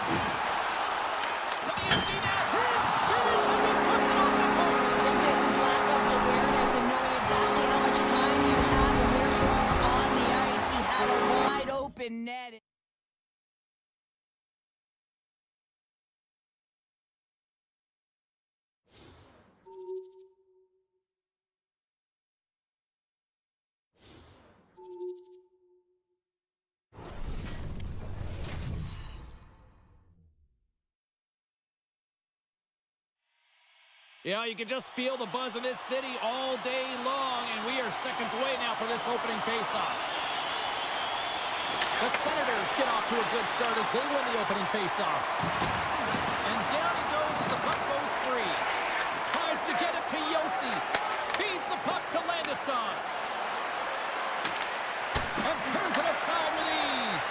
To the empty net. Finishes it, puts it on the post.
I think this is lack of awareness and knowing exactly how
Yeah, you can just feel the buzz in this city all day long, and we are seconds away now for this opening faceoff. The Senators get off to a good start as they win the opening faceoff. And down he goes as the puck goes free. Tries to get it to Yossi. Feeds the puck to Landeskog. And turns it aside with ease.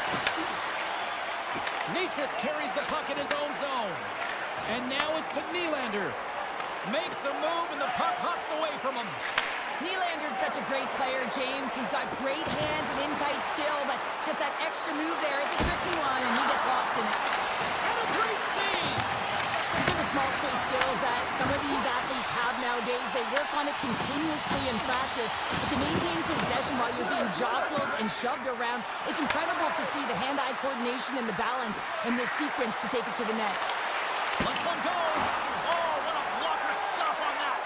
Necas carries the puck in his own zone. And now it's to Nylander. Makes a move, and the puck hops away from him.
Nylander's such a great player, James. He's got great hands and in-tight skill, but just that extra move there, it's a tricky one, and he gets lost in it.
And a great save!
These are the small space skills that some of these athletes have nowadays. They work on it continuously in practice, but to maintain possession while you're being jostled and shoved around, it's incredible to see the hand-eye coordination and the balance in this sequence to take it to the net.
Let's one go! Oh, what a blocker stop on that!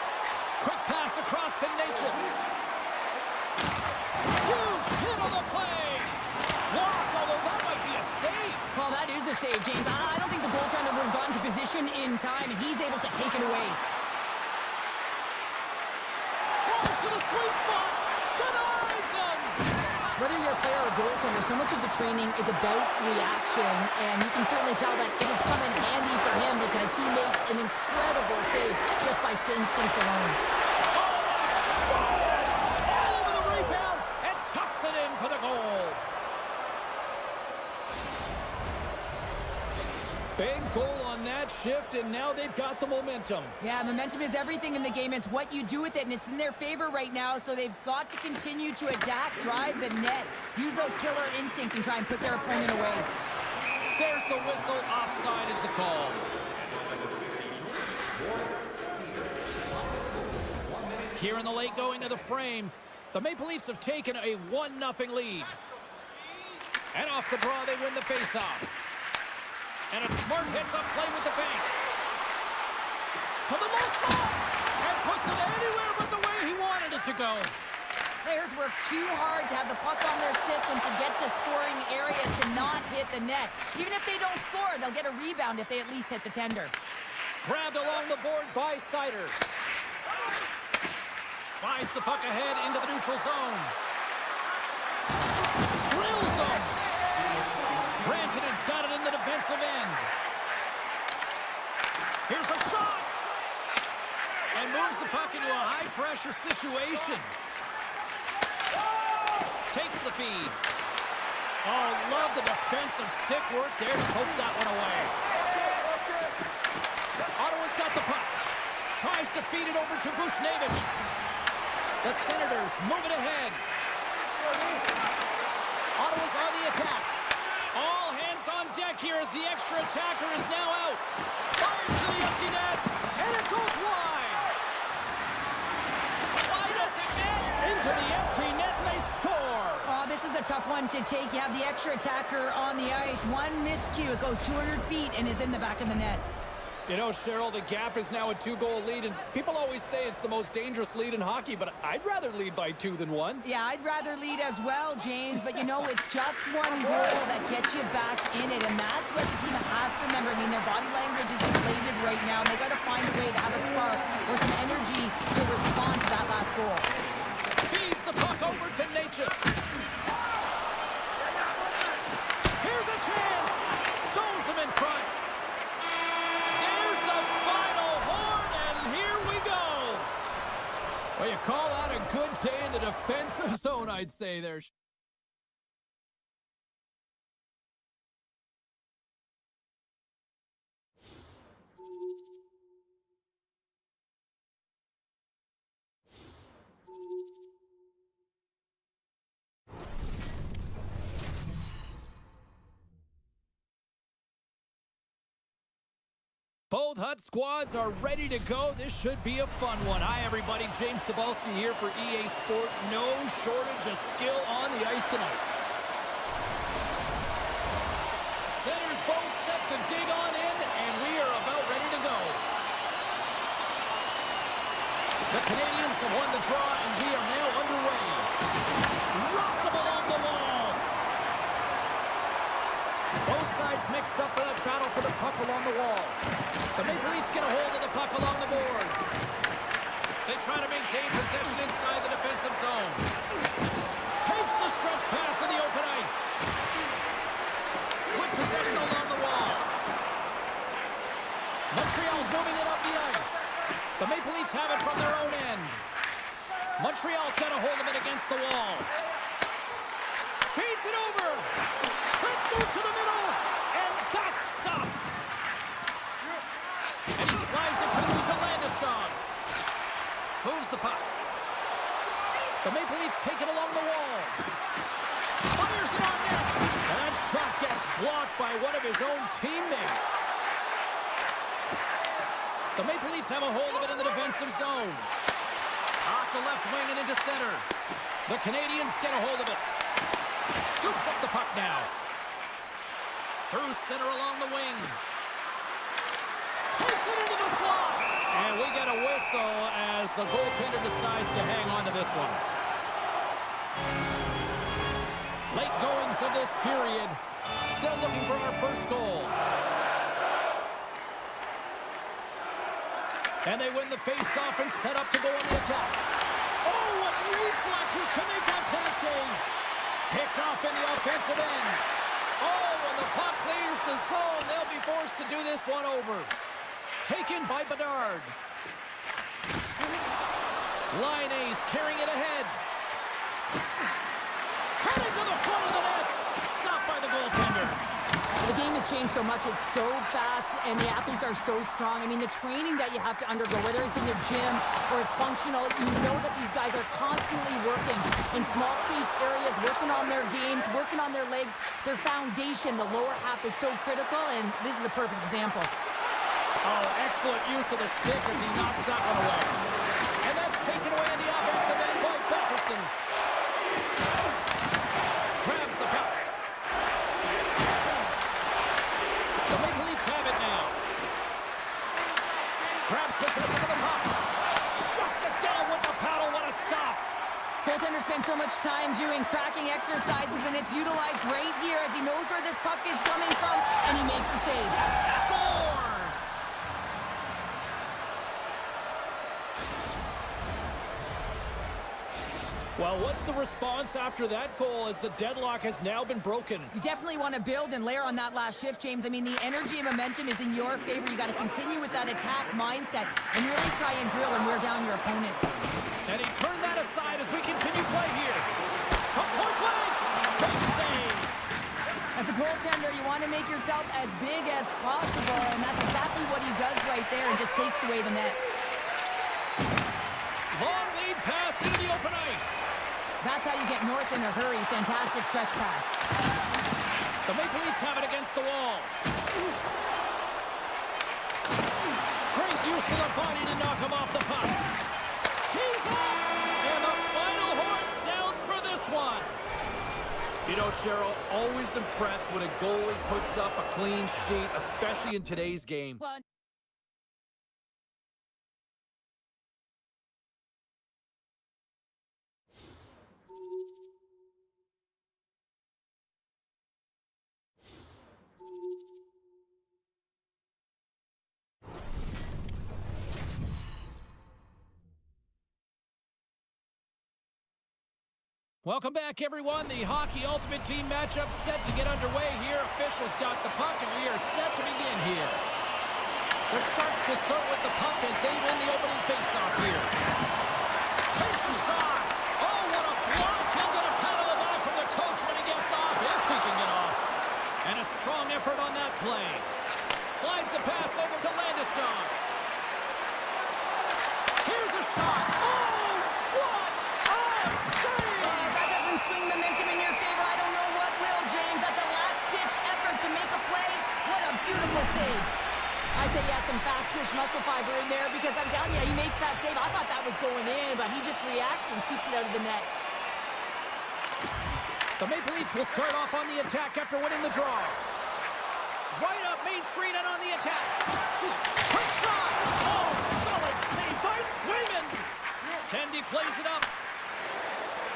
Quick pass across to Necas. Huge hit on the play! Blocked, although that might be a save!
Well, that is a save, James. I don't think the goaltender would have gotten to position in time, and he's able to take it away.
Tries to the sweet spot! Denies him!
Whether you're a player or a goaltender, so much of the training is about reaction, and you can certainly tell that it has come in handy for him because he makes an incredible save just by instincts alone.
Scores! All over the rebound and tucks it in for the goal. Big goal on that shift, and now they've got the momentum.
Yeah, momentum is everything in the game. It's what you do with it, and it's in their favor right now, so they've got to continue to adapt, drive the net, use those killer instincts, and try and put their opponent away.
There's the whistle. Offside is the call. Here in the late going to the frame, the Maple Leafs have taken a 1-0 lead. And off the draw, they win the faceoff. And a smart hits up play with the bank. To the low slot. And puts it anywhere but the way he wanted it to go.
Players work too hard to have the puck on their stick and to get to scoring areas to not hit the net. Even if they don't score, they'll get a rebound if they at least hit the tender.
Grabbed along the boards by Sider. Slides the puck ahead into the neutral zone. Drills them. Branton's got it in the defensive end. Here's a shot. And moves the puck into a high-pressure situation. Takes the feed. Oh, love the defensive stick work there to poke that one away. Ottawa's got the puck. Tries to feed it over to Bushnevich. The Senators move it ahead. Ottawa's on the attack. All hands on deck here as the extra attacker is now out. Fires to the empty net, and it goes wide. Wide open net, into the empty net, and they score.
Oh, this is a tough one to take. You have the extra attacker on the ice. One miscue, it goes 200 feet and is in the back of the net.
You know, Cheryl, the gap is now a 2-goal lead, and people always say it's the most dangerous lead in hockey, but I'd rather lead by 2 than 1.
Yeah, I'd rather lead as well, James, but you know, it's just one goal that gets you back in it, and that's what the team has to remember. I mean, their body language is deflated right now, and they got to find a way to have a spark or some energy to respond to that last goal.
Feeds the puck over to Necas. Here's a chance. Stones him in front. Well, you call that a good day in the defensive zone, I'd say there. Both Hut squads are ready to go. This should be a fun one. Hi, everybody. James Cebulski here for EA Sports. No shortage of skill on the ice tonight. Centers both set to dig on in, and we are about ready to go. The Canadians have won the draw, and we are now underway. Rocked them along. mixed up for that battle for the puck along the wall. The Maple Leafs get a hold of the puck along the boards. They try to maintain possession inside the defensive zone. Takes the stretch pass in the open ice. With possession along the wall. Montreal's moving it up the ice. The Maple Leafs have it from their own end. Montreal's got a hold of it against the wall. Feeds it over. Let's move to the middle. And that's stopped. And he slides it quickly to Landeskog. Moves the puck. The Maple Leafs take it along the wall. Fires it on net. And that shot gets blocked by one of his own teammates. The Maple Leafs have a hold of it in the defensive zone. Off the left wing and into center. The Canadians get a hold of it. Scoops up the puck now. Through center along the wing. Takes it into the slot. And we get a whistle as the goaltender decides to hang on to this one. Late goings of this period. Still looking for our first goal. And they win the face-off and set up to go on the attack. Oh, what reflexes to make that pass save. Picked off in the offensive end. Oh, when the puck clears the zone, they'll be forced to do this one over. Taken by Bedard. Line ace carrying it ahead. Cut it to the front of the net. Stopped by the goaltender.
The game has changed so much. It's so fast, and the athletes are so strong. I mean, the training that you have to undergo, whether it's in the gym or it's functional, you know that these guys are constantly working in small space areas, working on their games, working on their legs. Their foundation, the lower half, is so critical, and this is a perfect example.
Oh, excellent use of the stick as he knocks that one away. And that's taken away in the offensive end by Pettersson. Grabs the puck. The Maple Leafs have it now. Grabs possession of the puck. Shuts it down with the paddle. What a stop.
Goaltender spends so much time doing tracking exercises, and it's utilized right here as he knows where this puck is coming from, and he makes the save.
Scores! Well, what's the response after that goal as the deadlock has now been broken?
You definitely want to build and layer on that last shift, James. I mean, the energy and momentum is in your favor. You got to continue with that attack mindset and really try and drill and wear down your opponent.
And he turned that aside as we continue play here. From point blank, big save.
As a goaltender, you want to make yourself as big as possible, and that's exactly what he does right there and just takes away the net.
Long lead pass into the open ice.
That's how you get north in a hurry. Fantastic stretch pass.
The Maple Leafs have it against the wall. Great use of the body to knock him off the puck. Tees up! And the final horn sounds for this one. You know, Cheryl, always impressed when a goalie puts up a clean sheet, especially in today's game.
Well,
Welcome back, everyone. The Hockey Ultimate Team matchup set to get underway here. Officials got the puck, and we are set to begin here. The Sharks will start with the puck as they win the opening faceoff here. Takes a shot. Oh, what a block. He'll get a pat on the back from the coach when he gets off, if he can get off. And a strong effort on that play. Slides the pass over to Landeskog. Here's a shot. Oh, what a save!
that doesn't swing momentum in your favor. I don't know what will, James. That's a last-ditch effort to make a play. What a beautiful save. I'd say he has some fast-twitch muscle fiber in there because I'm telling you, he makes that save. I thought that was going in, but he just reacts and keeps it out of the net.
The Maple Leafs will start off on the attack after winning the draw. Right up Main Street and on the attack. Quick shot! Oh, solid save by Swayman! Tendy plays it up.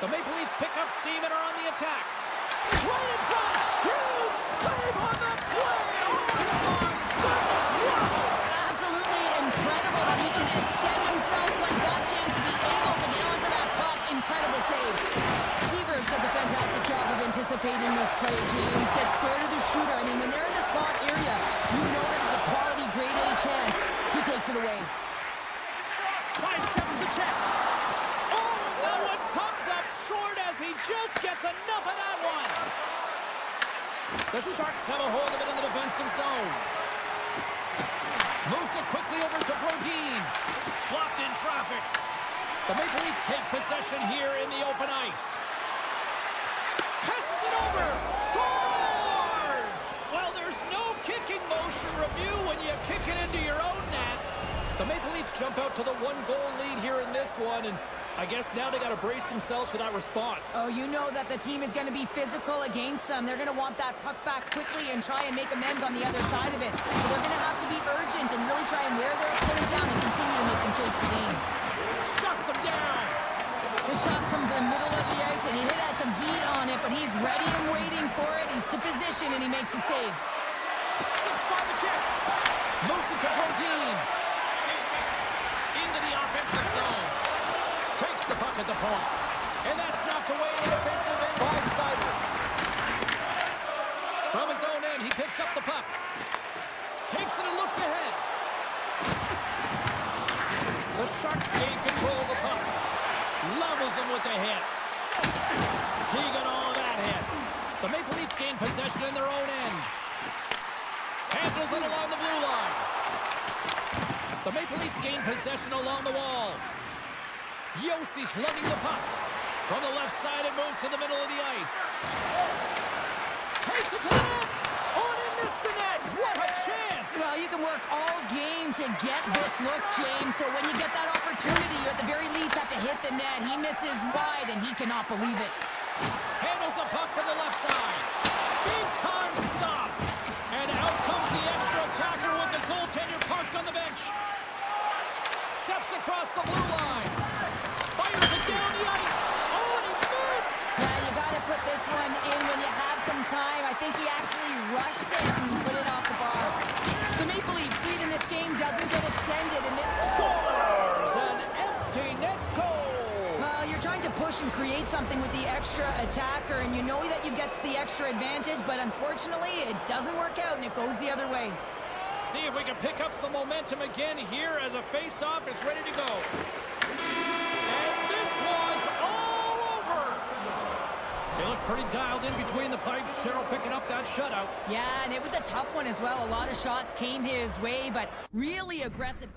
The Maple Leafs pick up steam and are on the attack. Right in front! Huge save on the play. Oh, my goodness. Wow.
Absolutely incredible that he can extend himself like that, James, to be able to get onto that puck. Incredible save. Cleavers does a fantastic job of anticipating this play, James. Gets square to the shooter. I mean, when they're in the slot area, you know that it's a quality grade A chance. He takes it away.
Sidesteps the check. Oh, that one pops up short as he just gets enough of that one. The Sharks have a hold of it in the defensive zone. Moves it quickly over to Brodin. Blocked in traffic. The Maple Leafs take possession here in the open ice. Passes it over. Scores! Well, there's no kicking motion review when you kick it into your own net. The Maple Leafs jump out to the one-goal lead here in this one, and I guess now they got to brace themselves for that response.
Oh, you know that the team is going to be physical against them. They're going to want that puck back quickly and try and make amends on the other side of it. So they're going to have to be urgent and really try and wear their opponent down and continue to make them chase the game.
Shuts him down.
The shots come from the middle of the ice, and he has some heat on it, but he's ready and waiting for it. He's to position, and he makes the save.
Six by the check. Moves it to Brodin. Into the offensive zone. Takes the puck at the point. And that's knocked away in the defensive end by Sider. From his own end, he picks up the puck. Takes it and looks ahead. The Sharks gain control of the puck. Levels him with the hit. He got all of that hit. The Maple Leafs gain possession in their own end. Handles it along the blue line. The Maple Leafs gain possession along the wall. Yossi's lugging the puck. From the left side, it moves to the middle of the ice. Takes it to the net. Oh, and he missed the net. What a chance.
Well, you can work all game to get this look, James. So when you get that opportunity, you at the very least have to hit the net. He misses wide, and he cannot believe it.
Handles the puck from the left side. Big time stop. And out comes the extra attacker with the goaltender parked on the bench. Steps across the blue line. Fires it down the ice. Oh, and he missed.
Yeah, you got to put this one in when you have some time. I think he actually rushed it and put it off the bar. The Maple Leafs lead in this game doesn't get extended, and it
Scores an empty net goal.
Well, you're trying to push and create something with the extra attacker, and you know that you get the extra advantage, but unfortunately, it doesn't work out, and it goes the other way.
See if we can pick up some momentum again here as a face-off is ready to go. And this one's all over. They look pretty dialed in between the pipes. Cheryl picking up that shutout.
Yeah, and it was a tough one as well. A lot of shots came his way, but really aggressive.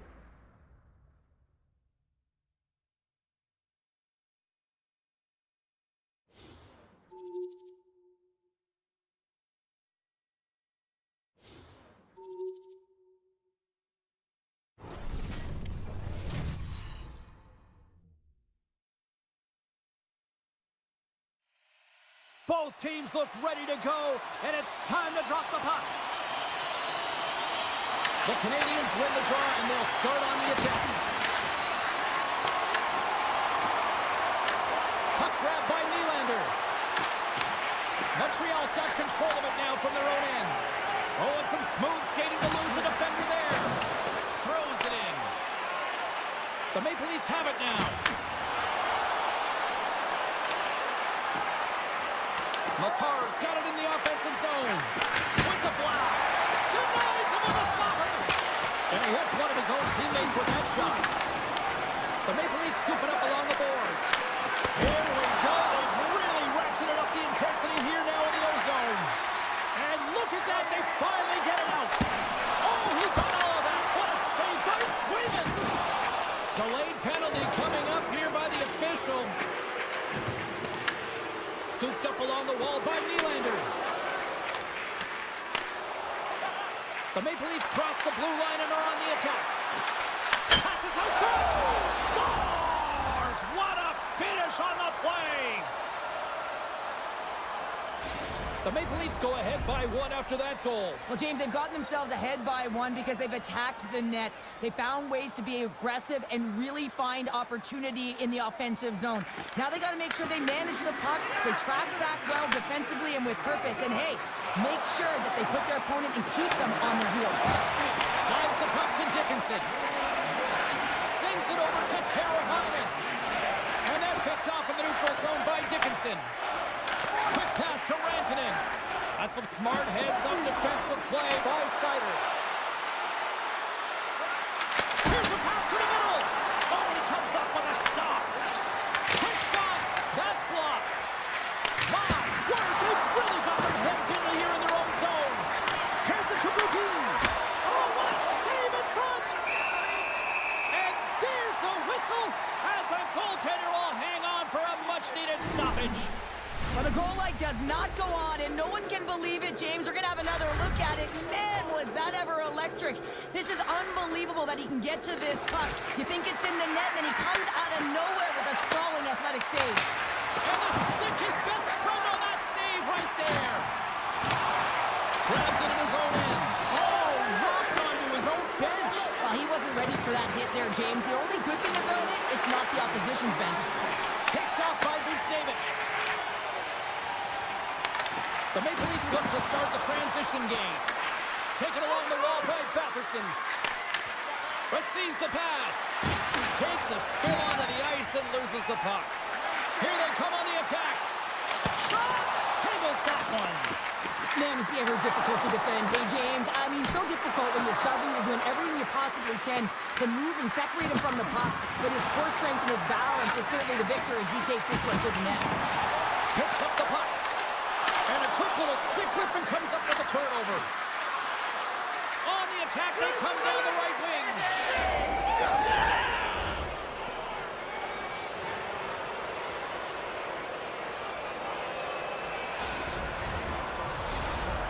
Both teams look ready to go, and it's time to drop the puck. The Canadians win the draw, and they'll start on the attack. Puck grab by Nylander. Montreal's got control of it now from their own end. Oh, and some smooth skating to lose the defender there. Throws it in. The Maple Leafs have it now. McCarr's got it in the offensive zone. With the blast. Denies him with a slapper. And he hits one of his own teammates with that shot. The Maple Leafs scoop it up along the boards. Here we go. They've really ratcheted up the intensity here now in the ozone. And look at that. They finally get it out. Oh, he got all of that. What a save by Sweden. Delayed penalty coming up here by the official. Scooped up along the wall by Nylander. The Maple Leafs cross the blue line and are on the attack. Passes out front. Scores! What a finish on the play! The Maple Leafs go ahead by 1 after that goal.
Well, James, they've gotten themselves ahead by 1 because they've attacked the net. They found ways to be aggressive and really find opportunity in the offensive zone. Now they got to make sure they manage the puck. They track back well defensively and with purpose. And hey, make sure that they put their opponent and keep them on their heels.
Slides the puck to Dickinson. Sends it over to Teravainen. And that's picked off in the neutral zone by Dickinson. Quick pass to Rantanen. That's some smart heads-up defensive play by Seider. Here's a pass to the middle. Oh, and he comes up with a stop. Quick shot. That's blocked. My word, they've really got them hemmed in here in their own zone. Hands it to Boudin. Oh, what a save in front. And there's the whistle as the goaltender will hang on for a much-needed stoppage.
Well, the goal light does not go on, and no one can believe it, James. We're going to have another look at it. Man, was that ever electric. This is unbelievable that he can get to this puck. You think it's in the net, then he comes out of nowhere with a sprawling athletic save.
And the stick his best friend on that save right there. Grabs it in his own end. Oh, rocked onto his own bench.
Well, he wasn't ready for that hit there, James. The only good thing about it, it's not the opposition's bench.
Picked off by Buchnevich. The Maple Leafs look to start the transition game. Taken along the wall by Batherson. Receives the pass. Takes a spin onto the ice and loses the puck. Here they come on the attack. Shot! Handles that one.
Man, is he ever difficult to defend. Hey, James, I mean, so difficult when you're shoving, you're doing everything you possibly can to move and separate him from the puck. But his core strength and his balance is certainly the victor as he takes this one to the net.
Picks up the puck. And a quick little stick whip and comes up with a turnover. On the attack, they come down the right wing.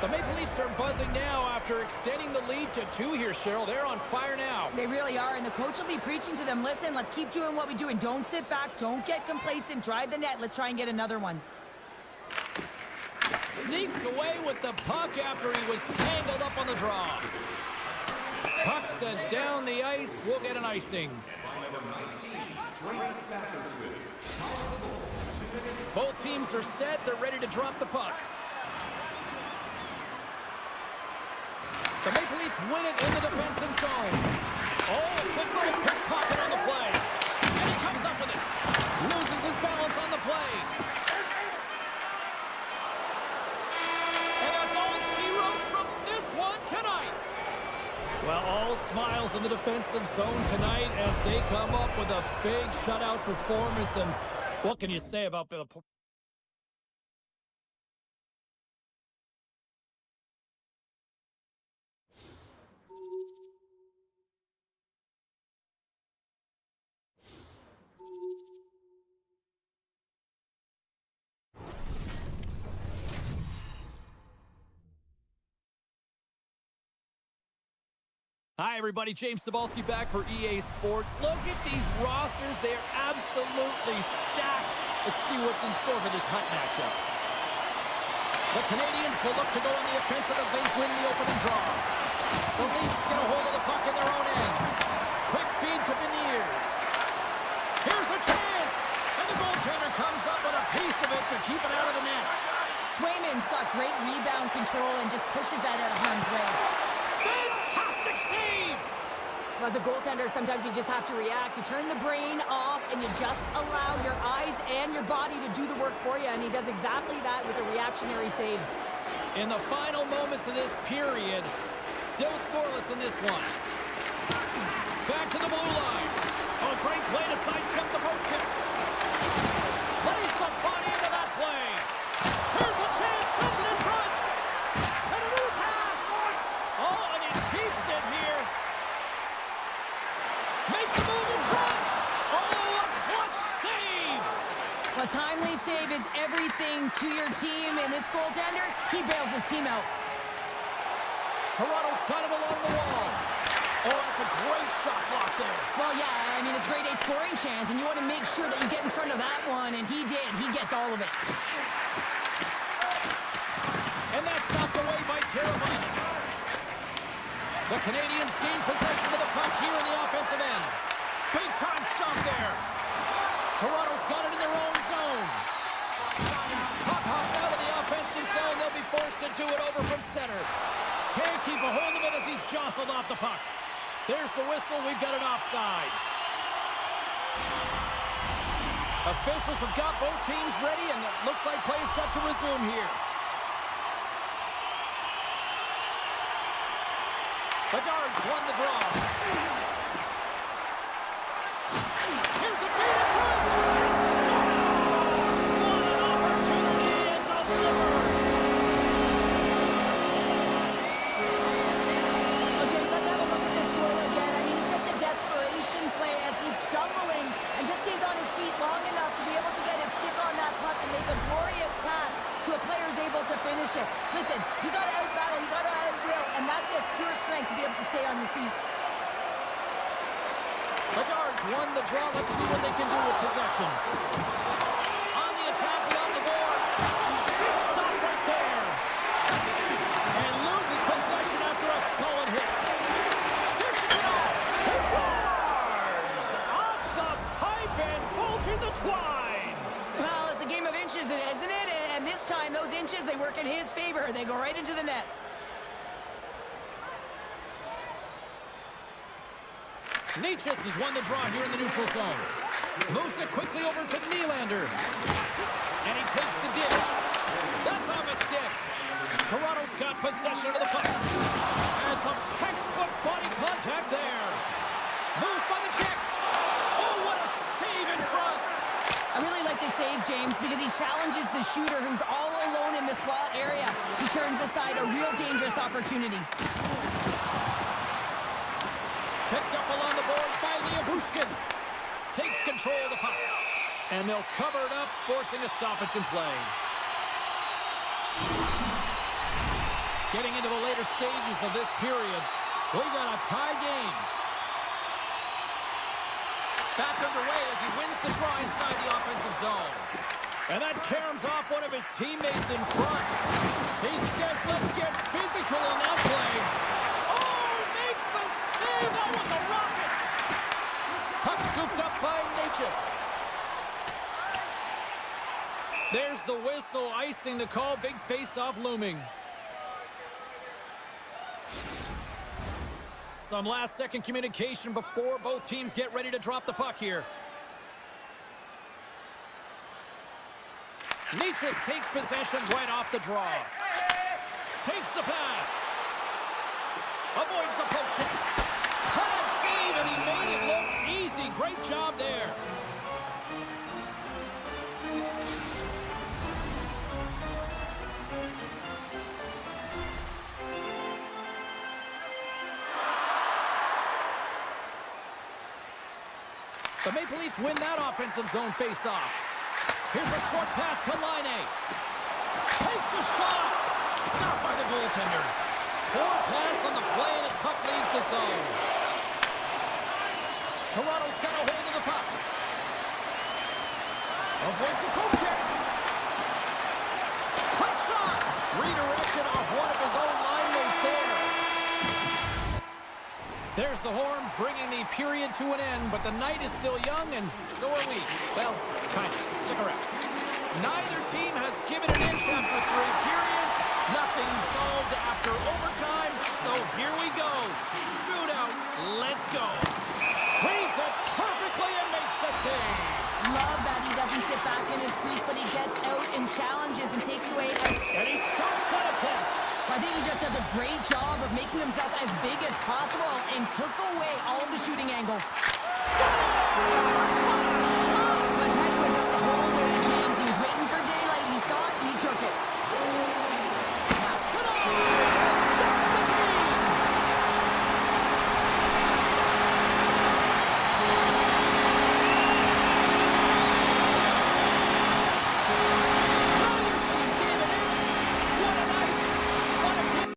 The Maple Leafs are buzzing now after extending the lead to 2 here, Cheryl. They're on fire now.
They really are, and the coach will be preaching to them, listen, let's keep doing what we do, and don't sit back, don't get complacent, drive the net, let's try and get another one.
Sneaks away with the puck after he was tangled up on the draw. Puck sent down the ice. We'll get an icing. Both teams are set. They're ready to drop the puck. The Maple Leafs win it in the defensive zone. Oh, quick little pickpocket on the play. And he comes up with it. Loses his balance on the play. Tonight. Well, all smiles in the defensive zone tonight as they come up with a big shutout performance. And what can you say about the... Hi, everybody. James Cebulski back for EA Sports. Look at these rosters. They are absolutely stacked. Let's see what's in store for this hot matchup. The Canadians will look to go on the offensive as they win the opening draw. The Leafs get a hold of the puck in their own end. Quick feed to Beniers. Here's a chance. And the goaltender comes up with a piece of it to keep it out of the net.
Swayman's got great rebound control and just pushes that out of harm's way.
Fantastic save!
Well, as a goaltender, sometimes you just have to react. You turn the brain off, and you just allow your eyes and your body to do the work for you, and he does exactly that with a reactionary save.
In the final moments of this period, still scoreless in this one. Back to the blue line. Oh, great play to sidestep the poke check. Lays the body into that play. Here's a chance, sends it in front. And a new pass. Oh, and he keeps it here. Makes the move in front. Oh, a clutch save.
A timely save is everything to your team, and this goaltender, he bails his team out.
Toronto's got him along the wall. Oh, that's a great shot block there.
Well, yeah, I mean, it's grade A scoring chance, and you want to make sure that you get in front of that one, and he did. He gets all of it.
Knocked away by Carolina. The Canadians gain possession of the puck here in the offensive end. Big time stop there. Toronto's got it in their own zone. Puck hops out of the offensive zone. They'll be forced to do it over from center. Can't keep a hold of it as he's jostled off the puck. There's the whistle. We've got an offside. Officials have got both teams ready, and it looks like play is set to resume here. Bedard's won the draw. Here's a feed in front. He scores! What an opportunity and delivers.
Well, James, let's have a look at this goal again. I mean, it's just a desperation play as he's stumbling and just stays on his feet long enough to be able to get his stick on that puck and make a glorious pass to a player who's able to finish it. Listen, you got to out-battle, you got to out-will, and that's just pure strength to be able to stay on your feet.
Bedard's won the draw. Let's see what they can do with possession. On the attack along the boards. Big stop right there. And loses possession after a solid hit. Dishes it off. He scores! Off the pipe and bulging the twine.
Well, it's a game of inches, isn't it? And this time, those inches, they work in his favor. They go right into the net.
Nietzsche has won the draw here in the neutral zone. Moves it quickly over to Nylander. And he takes the dish. That's off a stick. Toronto's got possession of the puck. And some textbook body contact there. Moves by the check. Oh, what a save in front.
I really like this save, James, because he challenges the shooter who's all alone in the slot area. He turns aside a real dangerous opportunity.
Picked up along the boards by Bushkin. Takes control of the puck. And they'll cover it up, forcing a stoppage in play. Getting into the later stages of this period, we got a tie game. Back underway as he wins the draw inside the offensive zone. And that caroms off one of his teammates in front. He says, let's get physical on that play. Oh, makes the save. That was a rocket. Puck scooped up by Natchez. There's the whistle, icing the call. Big face-off looming. Some last-second communication before both teams get ready to drop the puck here. Natchez takes possession right off the draw. Takes the pass. Avoids the poke check. Hard save, and he made it look easy. Great job there. The Maple Leafs win that offensive zone face-off. Here's a short pass to Laine. Takes a shot. Stopped by the goaltender. Poor pass on the play, and the puck leaves the zone. Toronto's got a hold of the puck. Avoids the poke check. Quick shot. Redirected off one of his own line mates there. There's the horn, bringing the period to an end, but the night is still young, and so are we. Well, kind of. Stick around. Neither team has given an inch after 3 periods. Nothing solved after overtime, so here we go. Shootout. Let's go. Reads it perfectly and makes the save.
Love that he doesn't sit back in his crease, but he gets out and challenges and takes away.
And he stops that attempt.
I think he just does a great job of making himself as big as possible and took away all of the shooting angles. His head was up the whole way, James. He was waiting for daylight. He saw it and he took it.
That's the game. Neither team gave an inch. What a night. What a game.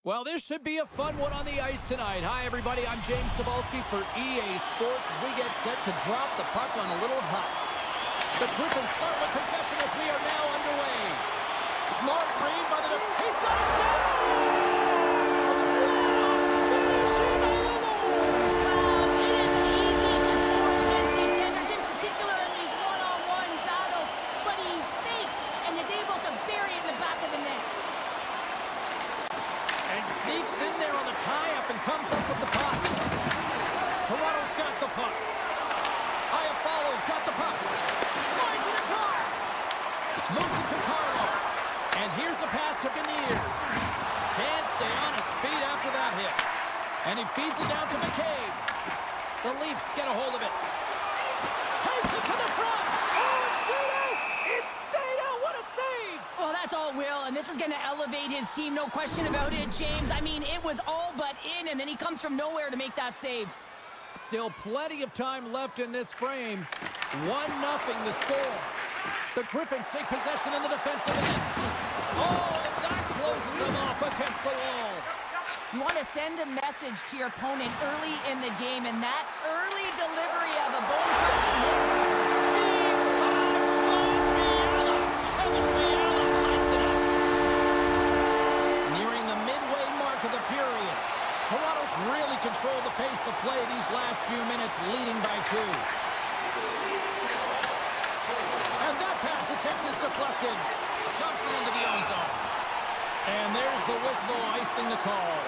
Well, this should be a fun one on the ice tonight. Hi, everybody. I'm James Cebulski for EA Sports as we get set to drop the puck on a little hut. The Griffins start with possession as we are now underway. Smart read by the... He's got a shot! Finishing all alone!
Wow, it isn't easy to score against these tenders, in particular in these one-on-one battles. But he fakes and is able to bury it in the back of the net.
And sneaks in there on the tie-up and comes up with the puck. Toronto's got the puck. Iafallo's got the puck. Slides it across. Moves it to Carlo. And here's the pass to Beniers. Can't stay on his feet after that hit. And he feeds it down to McCabe. The Leafs get a hold of it. Takes it to the front. Oh, it stayed out. It stayed out. What a save.
Well, that's all Will, and this is going to elevate his team, no question about it, James. I mean, it was all but in, and then he comes from nowhere to make that save.
Still plenty of time left in this frame. 1-0 the score. The Griffins take possession in the defensive end. Oh, and that closes them off against the wall.
You want to send a message to your opponent early in the game, and that early delivery of a bone-crushing hit.
Speed by Fiala. Kevin Fiala lights it up. Nearing the midway mark of the period. Toronto's really controlled the pace of play these last few minutes, leading by 2. And that pass attempt is deflected. Jumps it into the ozone. And there's the whistle icing the call.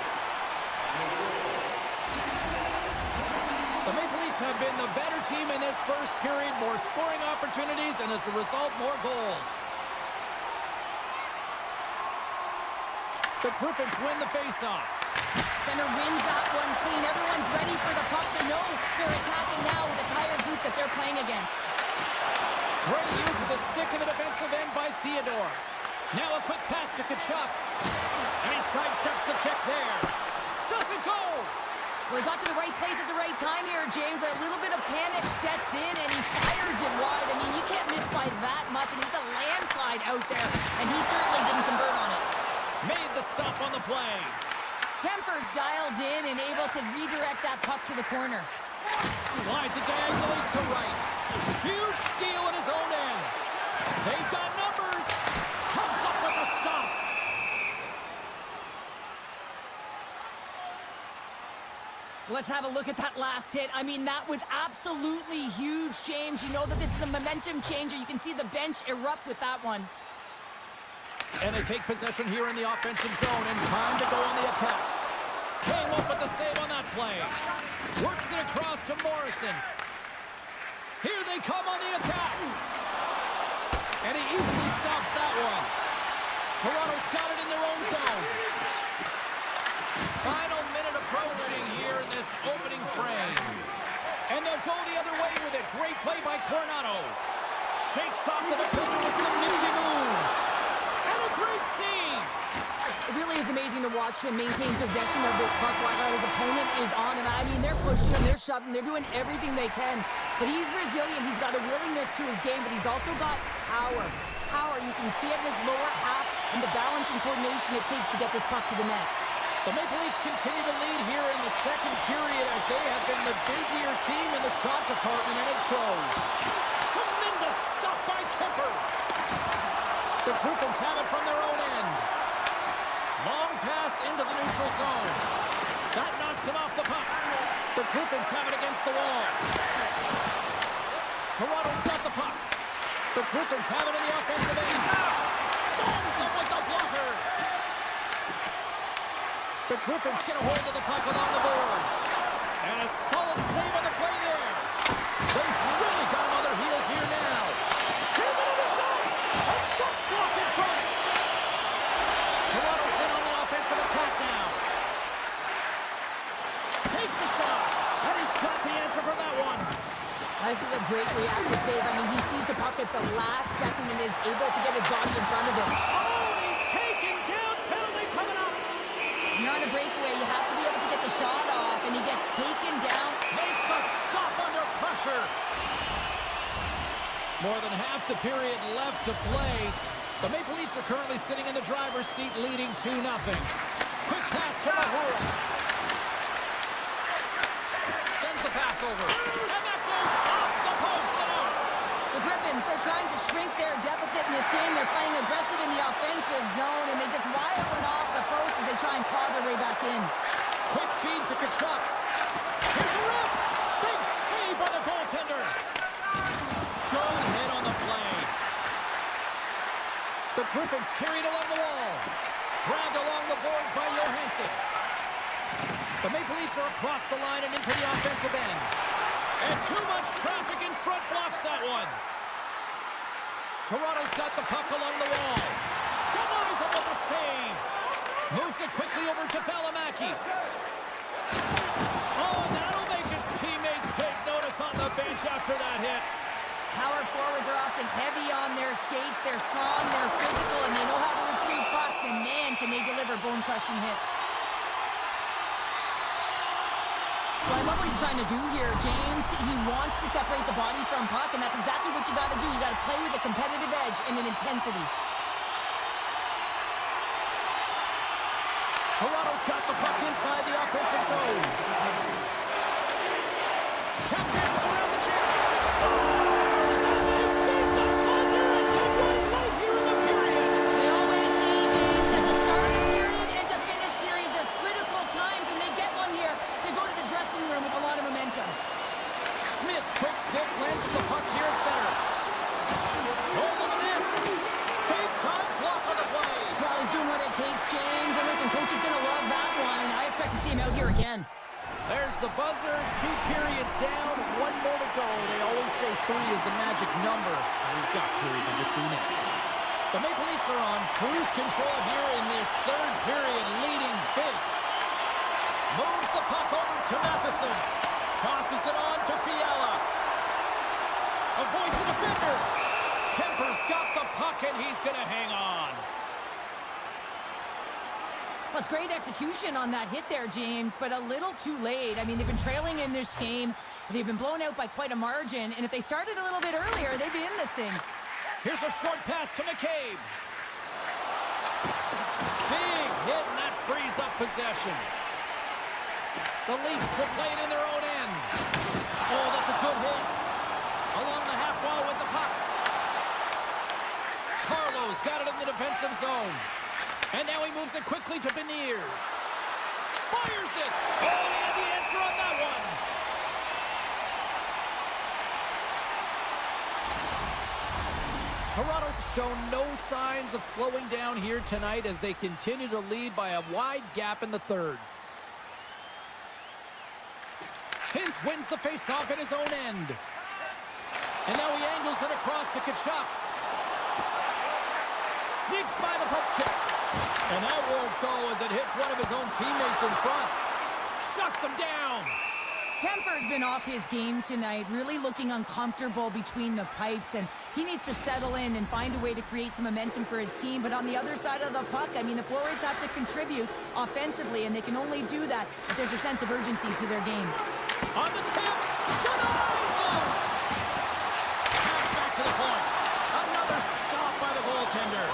The Maple Leafs have been the better team in this first period. More scoring opportunities, and as a result, more goals. The Griffins win the faceoff.
Center wins that one clean. Everyone's ready for the puck. They know they're attacking now with a tired group that they're playing against.
Great use of the stick in the defensive end by Theodore. Now a quick pass to Tkachuk. And he sidesteps the check there. Doesn't go.
Well, he got to the right place at the right time here, James, but a little bit of panic sets in, and he fires it wide. I mean, you can't miss by that much. I mean, it's a landslide out there, and he certainly didn't convert on it.
Made the stop on the play.
Kemper's dialed in and able to redirect that puck to the corner.
Slides it diagonally to right. Huge steal at his own end. They've got numbers. Comes up with a stop.
Let's have a look at that last hit. I mean, that was absolutely huge, James. You know that this is a momentum changer. You can see the bench erupt with that one.
And they take possession here in the offensive zone, and time to go on the attack. Came up with the save on that play. Works it across to Morrison. Here they come on the attack. And he easily stops that one. Toronto's got it in their own zone. Final minute approaching here in this opening frame. And they'll go the other way with it. Great play by Coronado. Shakes off the defender with some nifty moves. And a great save.
It really is amazing to watch him maintain possession of this puck while his opponent is on him. I mean, they're pushing him, they're shoving, they're doing everything they can. But he's resilient. He's got a willingness to his game, but he's also got power. Power, you can see it in his lower half and the balance and coordination it takes to get this puck to the net.
The Maple Leafs continue to lead here in the second period as they have been the busier team in the shot department, and it shows. Tremendous stop by Kemper. The Griffins have it from their own end. Long pass into the neutral zone. That knocks it off the puck. The Griffins have it against the wall. Toronto's got the puck. The Griffins have it in the offensive end. Stones him with the blocker. The Griffins get a hold of the puck along the boards. And a solid save on the play there. They've really got him on their heels here now. Here's another shot. And that's blocked in front. Toronto's in on the offensive attack now. Takes the shot. And he's got the answer for that one.
This is a great reactive save. I mean, he sees the puck at the last second and is able to get his body in front of it.
Oh, he's taken down. Penalty coming up.
You're on a breakaway. You have to be able to get the shot off, and he gets taken down.
Makes the stop under pressure. More than half the period left to play. The Maple Leafs are currently sitting in the driver's seat, leading 2-0. Quick pass to Mahura. Sends the pass over. And that goes off the post and out.
The Griffins, they're trying to shrink their deficit in this game. They're playing aggressive in the offensive zone, and they just wire it off the post as they try and claw their way back in.
Quick feed to Kachuk. Here's a rip. Big save by the goaltender. Good hit on the play. The Griffins carried along the wall. Grabbed along the boards by Johansson. The Maple Leafs are across the line and into the offensive end. And too much traffic in front blocks that one. Toronto's got the puck along the wall. Denies him with a save. Moves it quickly over to Valimaki. Oh, and that'll make his teammates take notice on the bench after that hit.
Power forwards are often heavy on their skates. They're strong, they're physical, and they know how to retrieve pucks. And man, can they deliver bone-crushing hits. So I love what he's trying to do here, James. He wants to separate the body from puck, and that's exactly what you got to do. You got to play with a competitive edge and an intensity.
Toronto's got the puck inside the offensive zone. Tap passes around the chip. Scores! And they beat the buzzer and get one right here in the period.
They always say, James, that to start a period and to finish periods are critical times, and they get one here. They go to the dressing room with a lot of momentum.
Smith's quick stick lands the puck here at center. Oh, look at this. Big time block on the play.
Well, he's doing what it takes, James. And listen, coach is going to love that one. I expect to see him out here again.
There's the buzzer. 2 periods down. 1 more to go. They always say 3 is the magic number. We've got period number 3 next. The Maple Leafs are on cruise control here in this 3rd period, leading big. Moves the puck over to Matheson. Tosses it on to Fiala. Avoids the defender. Kemper's got the puck, and he's going to hang on.
Well, it's great execution on that hit there, James, but a little too late. I mean, they've been trailing in this game. They've been blown out by quite a margin, and if they started a little bit earlier, they'd be in this thing.
Here's a short pass to McCabe. Big hit, and that frees up possession. The Leafs will play it in their own end. Oh, that's a good hit. Along the half wall with the puck. Carlo's got it in the defensive zone. And now he moves it quickly to Beniers. Fires it. Oh, he had the answer on that one. Toronto's shown no signs of slowing down here tonight as they continue to lead by a wide gap in the 3rd. Hintz wins the faceoff at his own end. And now he angles it across to Kachuk. Sneaks by the poke check. And that won't go as it hits one of his own teammates in front. Shuts him down.
Kemper's been off his game tonight, really looking uncomfortable between the pipes, and he needs to settle in and find a way to create some momentum for his team. But on the other side of the puck, I mean, the forwards have to contribute offensively, and they can only do that if there's a sense of urgency to their game.
On the tip, denies him! Pass back to the point. Another stop by the goaltender.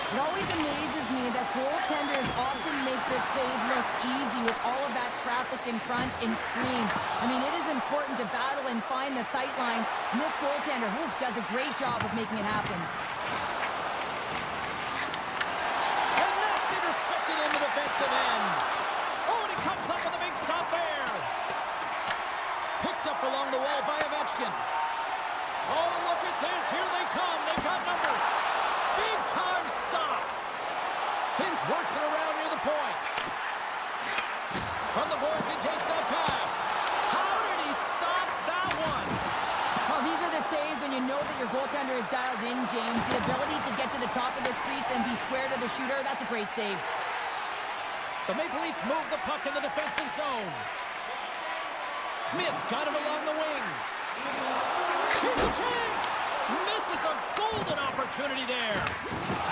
It always amazes me that goaltenders often make the save look easy with all of that traffic in front and screen. I mean, it is important to battle and find the sight lines, and this goaltender does a great job of making it happen.
And that's intercepted in the defensive end. Oh, and he comes up with a big stop there. Picked up along the wall by Ovechkin. Oh, look at this. Here they come. They've got numbers. Big time stop. Hintz works it around near the point. From the boards, he takes that pass. How did he stop that one?
Well, these are the saves when you know that your goaltender is dialed in, James. The ability to get to the top of the crease and be square to the shooter, that's a great save.
The Maple Leafs move the puck in the defensive zone. Smith's got it along the wing. Here's a chance. Misses a golden opportunity there.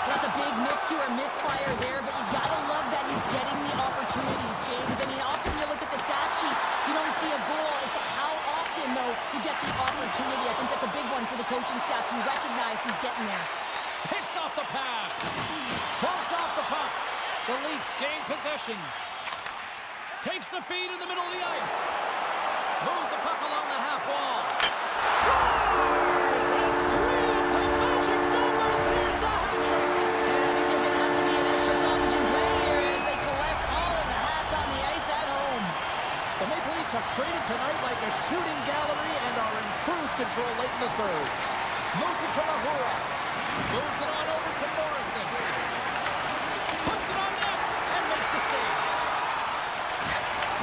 That's a big miscue or misfire there, but you gotta love that he's getting the opportunities, James. I mean, often you look at the stat sheet, you don't see a goal. It's how often, though, you get the opportunity. I think that's a big one for the coaching staff to recognize he's getting there.
Picks off the pass. Bumped off the puck. The Leafs gain possession. Takes the feed in the middle of the ice. Moves the puck along the half wall. Scores! And 3 is the magic number. There's the hat trick.
And I think there's going to have to be an extra stoppage in play here as they collect all of the hats on the ice at home.
The Maple Leafs have traded tonight like a shooting gallery and are in cruise control late in the third. Moves it to Mahura. Moves it on over to Morrison. Puts it on net and makes the save.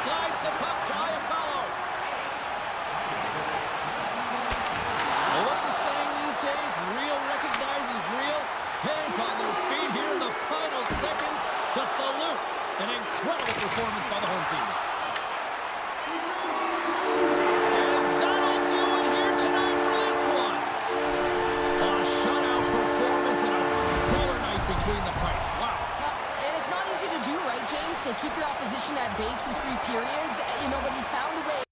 Slides the puck to Iafallo. Well, what's the saying these days? Real recognizes real. Fans on their feet here in the final seconds to salute an incredible performance by the home team. And that'll do it here tonight for this one. A shutout performance and a stellar night between the pipes. Wow.
And it's not easy to do, right, James? To keep your opposition at bay through 3 periods. You know, but he found a way.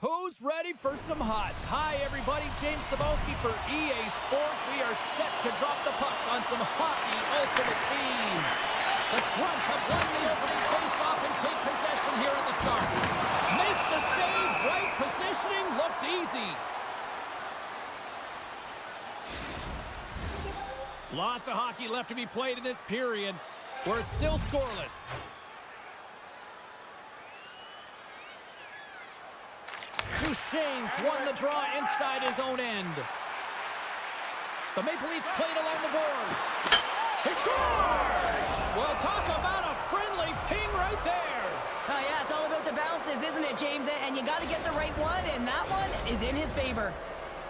Who's ready for some hot? Hi, everybody. James Cebulski for EA Sports. We are set to drop the puck on some hockey ultimate team. The Crunch have won the opening face-off and take possession here at the start. Makes the save. Right positioning. Looked easy. Lots of hockey left to be played in this period. We're still scoreless. Duchesne's won the draw inside his own end. The Maple Leafs played along the boards. He scores! Well, talk about a friendly ping right there.
Oh, yeah, it's all about the bounces, isn't it, James? And you got to get the right one, and that one is in his favor.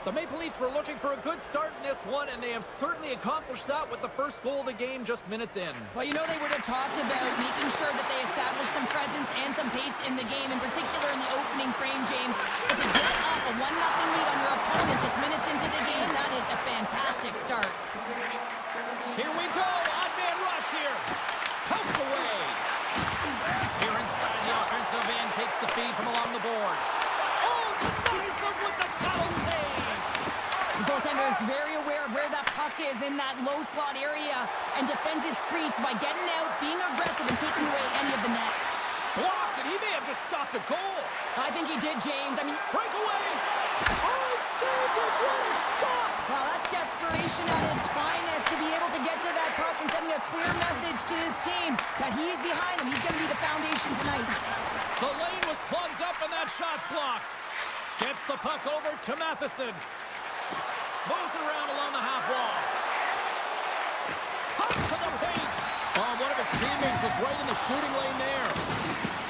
The Maple Leafs were looking for a good start in this one, and they have certainly accomplished that with the first goal of the game just minutes in.
Well, you know they would have talked about making sure that they establish some presence and some pace in the game, in particular in the opening frame, James. But to get off a 1-0 lead on your opponent just minutes into the game, that is a fantastic start.
Here we go. Odd man rush here. Poked away. Here inside the offensive end takes the feed from along the boards. Oh, denies him with the foul save.
The goaltender is very aware of where that puck is in that low slot area and defends his crease by getting out, being aggressive, and taking away any of the net.
Blocked, and he may have just stopped a goal.
I think he did, James. I mean,
breakaway. Oh, saved it. What a stop.
Well, that's desperation at its finest to be able to get to that puck and sending a clear message to his team that he's behind him. He's going to be the foundation tonight.
The lane was plugged up and that shot's blocked. Gets the puck over to Matheson. Moves it around along the half wall. Cuts to the paint. Oh, one of his teammates was right in the shooting lane there.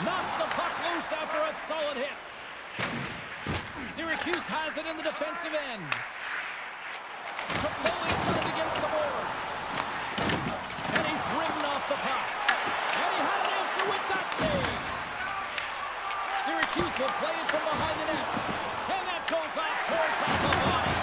Knocks the puck loose after a solid hit. Syracuse has it in the defensive end. Toffoli's got it against the boards. And he's ridden off the puck. And he had an answer with that save. Syracuse will play it from behind the net. And that goes off course off the body.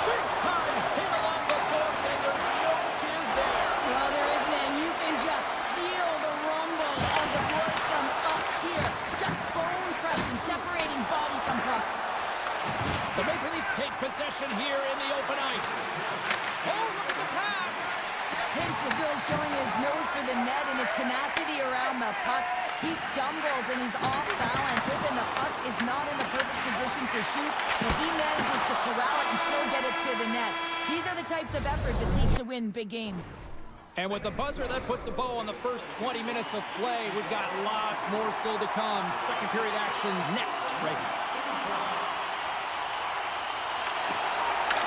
Big time hit along the boards, and there's no give there.
Well, there isn't, and you can just feel the rumble of the boards from up here. Just bone crushing, separating body from puck.
The Maple Leafs take possession here in the open ice. Oh, look at the pass.
Hintz is really showing his nose for the net and his tenacity around the puck. He stumbles and he's off balance. Listen, the puck is not in the perfect position to shoot, but he manages to corral it and still get it to the net. These are the types of efforts it takes to win big games.
And with the buzzer, that puts a bow on the first 20 minutes of play. We've got lots more still to come. Second period action next, right here.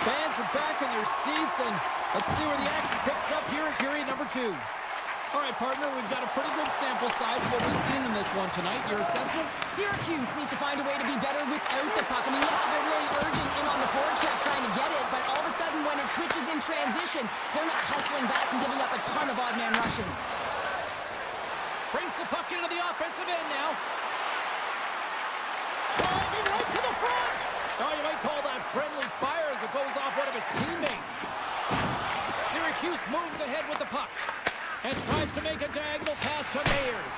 Fans are back in their seats, and let's see where the action picks up here in period number 2. All right, partner, we've got a pretty good sample size of what we've seen in this one tonight. Your assessment?
Syracuse needs to find a way to be better without the puck. I mean, yeah, they're really urgent in on the forecheck trying to get it, but all of a sudden when it switches in transition, they're not hustling back and giving up a ton of odd man rushes.
Brings the puck into the offensive end now. Driving right to the front. Oh, you might call that friendly fire as it goes off one of his teammates. Syracuse moves ahead with the puck and tries to make a diagonal pass to Mayers.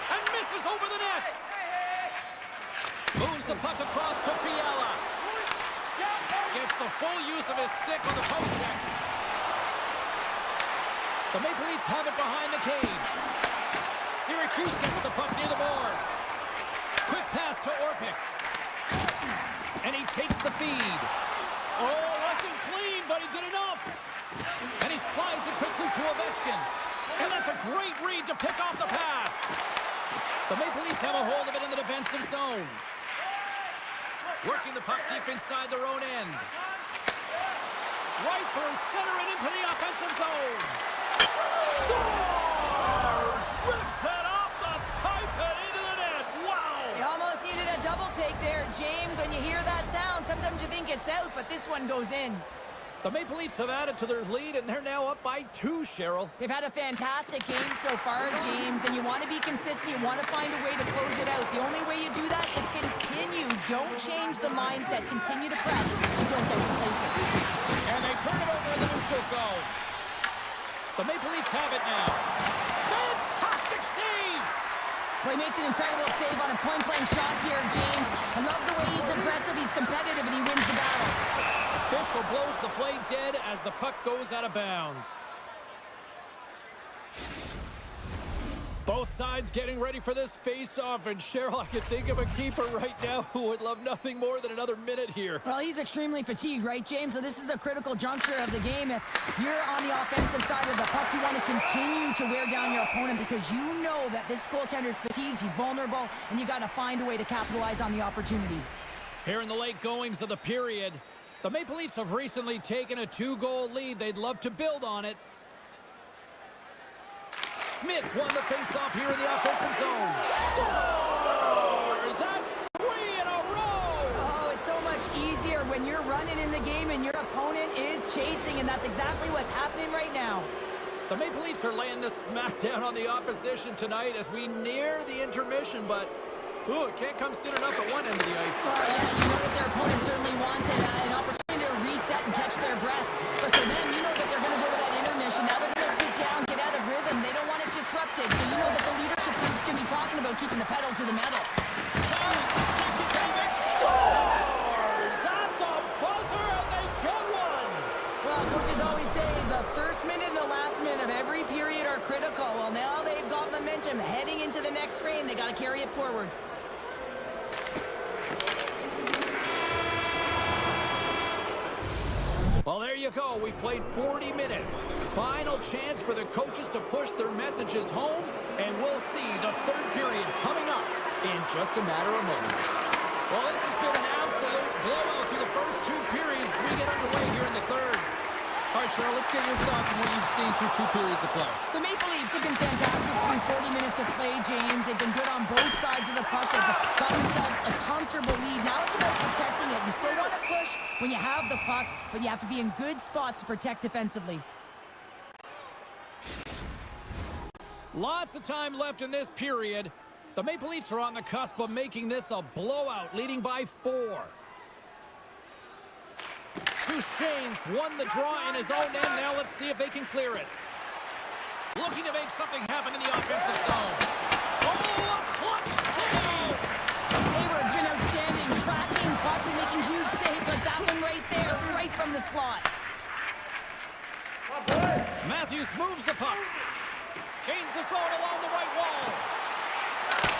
And misses over the net. Moves the puck across to Fiala. Gets the full use of his stick on the poke check. The Maple Leafs have it behind the cage. Syracuse gets the puck near the boards. Quick pass to Orpik. And he takes the feed. Oh, wasn't clean, but he did enough. And he slides it quickly to Ovechkin. And that's a great read to pick off the pass. The Maple Leafs have a hold of it in the defensive zone. Working the puck deep inside their own end. Right through center and into the offensive zone. Scores! Rips it off the pipe and into the net. Wow!
You almost needed a double take there, James. When you hear that sound, sometimes you think it's out, but this one goes in.
The Maple Leafs have added to their lead, and they're now up by 2, Cheryl.
They've had a fantastic game so far, James, and you want to be consistent. You want to find a way to close it out. The only way you do that is continue. Don't change the mindset. Continue to press, and don't get complacent.
And they turn it over in the neutral zone. The Maple Leafs have it now. Fantastic save!
Well, he makes an incredible save on a point-blank shot here, James. I love the way he's aggressive, he's competitive, and he wins the battle.
Official blows the play dead as the puck goes out of bounds. Both sides getting ready for this face-off, and Cheryl, I can think of a keeper right now who would love nothing more than another minute here.
Well, he's extremely fatigued, right, James? So this is a critical juncture of the game. If you're on the offensive side of the puck, you want to continue to wear down your opponent because you know that this goaltender's fatigued, he's vulnerable, and you got to find a way to capitalize on the opportunity.
Here in the late goings of the period, the Maple Leafs have recently taken a 2-goal lead. They'd love to build on it. Smith won the face-off here in the offensive zone. Scores! That's 3 in a row!
Oh, it's so much easier when you're running in the game and your opponent is chasing, and that's exactly what's happening right now.
The Maple Leafs are laying the smackdown on the opposition tonight as we near the intermission, but it can't come soon enough at one end of the ice.
Well, yeah, you know that their opponent certainly wants an opportunity to reset and catch their breath. But for them, you know that they're going to go with that intermission. Now they're going to sit down, get out of rhythm. They don't want it disrupted. So you know that the leadership group's going to be talking about keeping the pedal to the metal.
Scores at the buzzer, and they get one.
Well, coaches always say the first minute and the last minute of every period are critical. Well, now they've got momentum heading into the next frame. They got to carry it forward.
Well, there you go. We've played 40 minutes. Final chance for the coaches to push their messages home, and we'll see the third period coming up in just a matter of moments. Well, this has been an absolute blowout through the first 2 periods as we get underway here in the third. All right, Cheryl, let's get your thoughts on what you've seen through 2 periods of play.
The Maple Leafs have been fantastic through 40 minutes of play, James. They've been good on both sides of the puck. They've got themselves a comfortable lead. Now it's about protecting it. You still want to push when you have the puck, but you have to be in good spots to protect defensively.
Lots of time left in this period. The Maple Leafs are on the cusp of making this a blowout, leading by 4. Duchesne's won the draw in his own end. Now let's see if they can clear it. Looking to make something happen in the offensive zone. Oh, a clutch save!
Hayward's been outstanding, tracking pucks and making huge saves like that one right there, right from the slot.
Matthews moves the puck. Gains the zone along the right wall.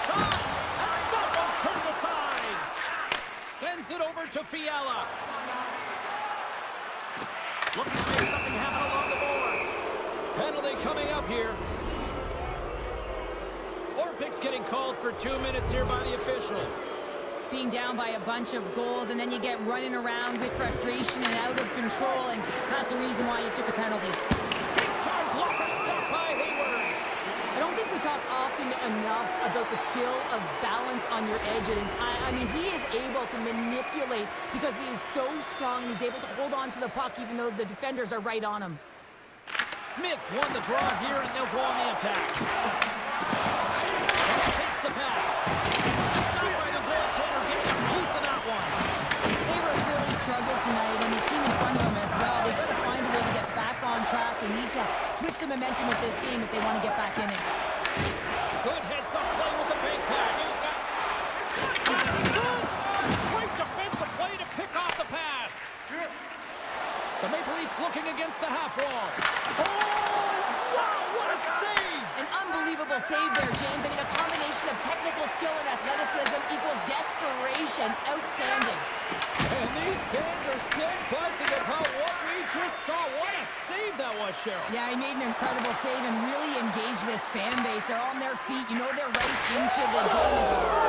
Shot! And that one's turned aside. Sends it over to Fiala. Looking to make something happen along the boards. Penalty coming up here. Orpik's getting called for 2 minutes here by the officials.
Being down by a bunch of goals, and then you get running around with frustration and out of control, and that's the reason why you took a penalty.
Big-time blocker stopped by Hayward.
talk often enough about the skill of balance on your edges. I mean, he is able to manipulate because he is so strong. He's able to hold on to the puck even though the defenders are right on him.
Smith's won the draw here, and they'll go on the attack. And he takes the pass. Stopped by the goaltender, getting a piece of that one.
Havers really struggled tonight, and the team in front of him as well. They've got to find a way to get back on track. They need to switch the momentum of this game if they want to get back in it.
Good heads-up play with the bank pass. Pass is out! Great defensive play to pick off the pass. The Maple Leafs looking against the half wall. Oh, wow, what a save!
An unbelievable save there, James. I mean, a combination of technical skill and athleticism equals desperation. Outstanding.
And these fans are still buzzing about what we just saw. What a save that was, Cheryl.
Yeah, he made an incredible save and really engaged this fan base. They're on their feet. You know they're right into the game.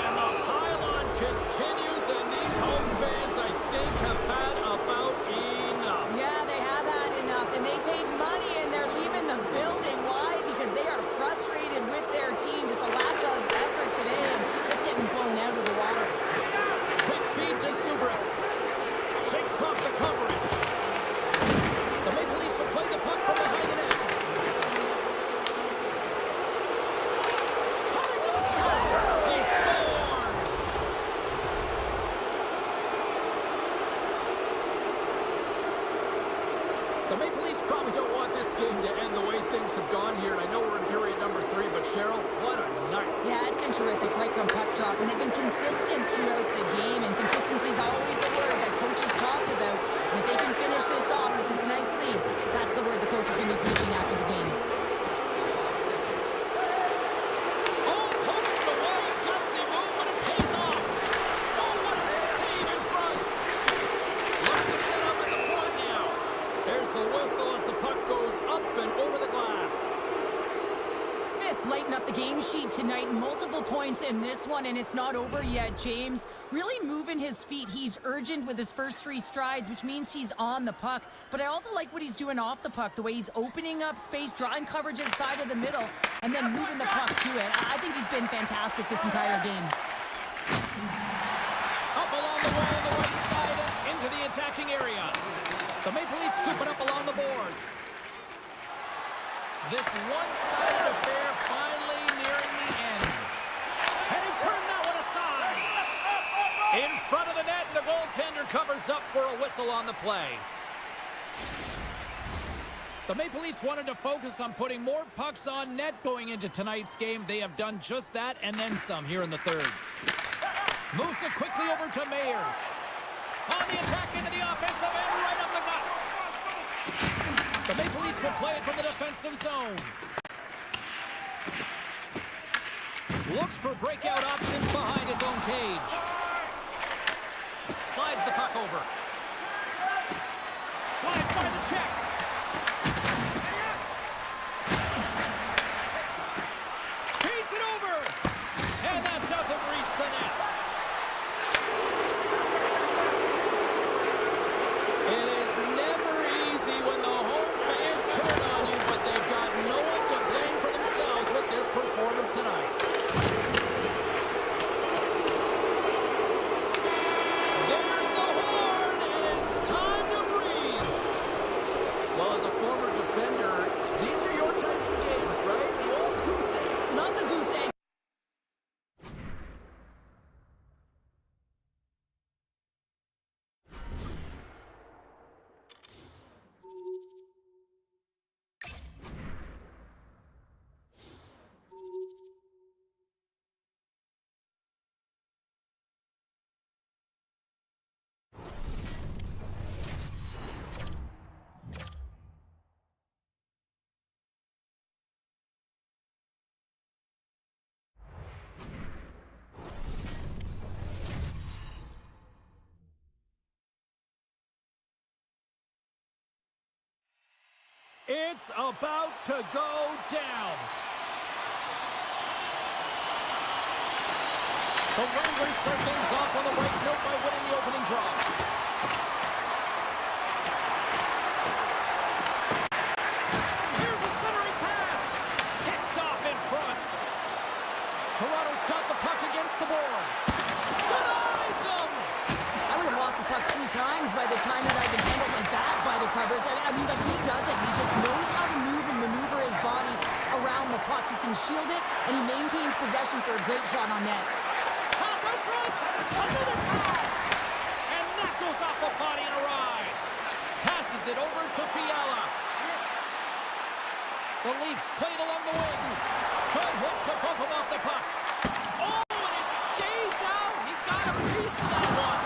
And the pylon continues, and these home fans, I think, have had about enough.
Yeah, they have had enough, and they paid money, and they're leaving the building. Why? Because they are frustrated with their team. Just a lack of effort today and just getting blown out of the water.
Quick feed to Subras. Shakes off the coverage. The Maple Leafs will play the puck from behind the net. Cutting to the slot. He scores! The Maple Leafs probably don't want this game to end the way things have gone here. I know we're in period number 3, but Cheryl, what a night.
Yeah, it's been terrific right from puck drop, and they've been consistent throughout the game, and consistency is always a word that coaches talk about. And if they can finish this off with this nice lead, that's the word the coach is going to be preaching after the game.
Oh, pokes it away. Gutsy move, but it pays off. Oh, what a save in front. Looks to set up at the point now. There's the whistle as the puck goes up and over the glass.
Smith's lighting up the game sheet tonight. Multiple points in this one, and it's not over yet, James. Really moving his feet. He's urgent with his first 3 strides, which means he's on the puck. But I also like what he's doing off the puck, the way he's opening up space, drawing coverage inside of the middle, and then moving the puck to it. I think he's been fantastic this entire game.
Up along the wall on the right side and into the attacking area. The Maple Leafs scooping up along the boards. This one-sided affair finally nearing the end. And he turned that one aside. In front of the net, and the goaltender covers up for a whistle on the play. The Maple Leafs wanted to focus on putting more pucks on net going into tonight's game. They have done just that and then some here in the third. Moves it quickly over to Mayers. On the attack into the offensive end, right up the gut. The Maple Leafs will play it from the defensive zone. Looks for breakout options behind his own cage. Slides the puck over. Slides by the check. Feeds it over. And that doesn't reach the net. It is never easy when the home fans turn on you, but they've got no one to blame for themselves with this performance tonight. There's the horn, and it's time to breathe. Well, as a former defender, these are your types of games, right? The old goose egg.
Love the goose egg.
It's about to go down. The Wranglers start things off on the right note by winning the opening draw. Here's a centering pass. Picked off in front.
just knows how to move and maneuver his body around the puck. He can shield it, and he maintains possession for a great shot on net.
Pass out front. Another pass. And that goes off the body and a ride. Passes it over to Fiala. The Leafs played along the wing. Good hit to bump him off the puck. Oh, and it stays out. He got a piece of that one.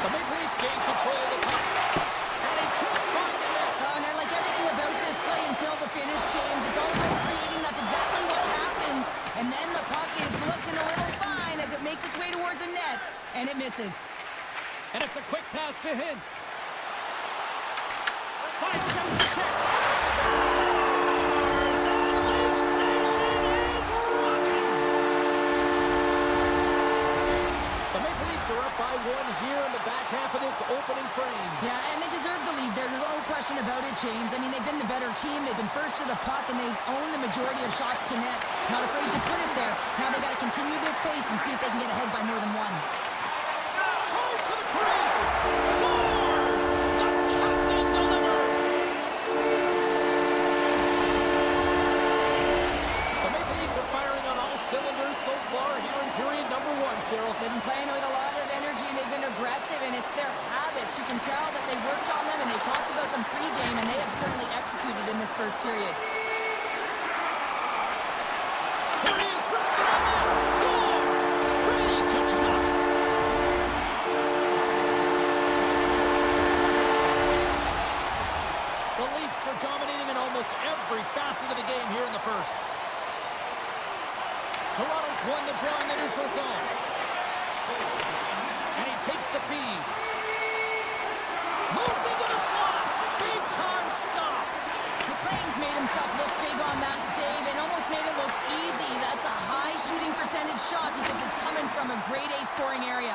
The Maple Leafs gain control of the puck. And he can't find the net.
And I like everything about this play until the finish, James. It's all about creating. That's exactly what happens. And then the puck is looking a little fine as it makes its way towards the net. And it misses.
And it's a quick pass to Hintz. Sidesteps the check. Scores! And Leafs Nation is rocking! The Maple Leafs are up by one here in the back half of this opening frame.
Yeah, and they deserve the lead there. There's no question about it, James. I mean, they've been the better team. They've been first to the puck, and they own the majority of shots to net. Not afraid to put it there. Now they got to continue this pace and see if they can get ahead by more than one.
Tries to the crease. Scores! The captain delivers. The Maple Leafs are firing on all cylinders so far here in period number one, Cheryl.
They've been playing with a lot of energy. They've been aggressive, and it's their habits. You can tell that they worked on them, and they talked about them pre-game, and they have certainly executed in this first period.
Here he is, wrestling on net. Scores! Brady Tkachuk. The Leafs are dominating in almost every facet of the game here in the first. Toronto's won the draw in the neutral zone. And he takes the feed. Moves into the slot. Big time stop.
McLean's made himself look big on that save and almost made it look easy. That's a high shooting percentage shot because it's coming from a grade A scoring area.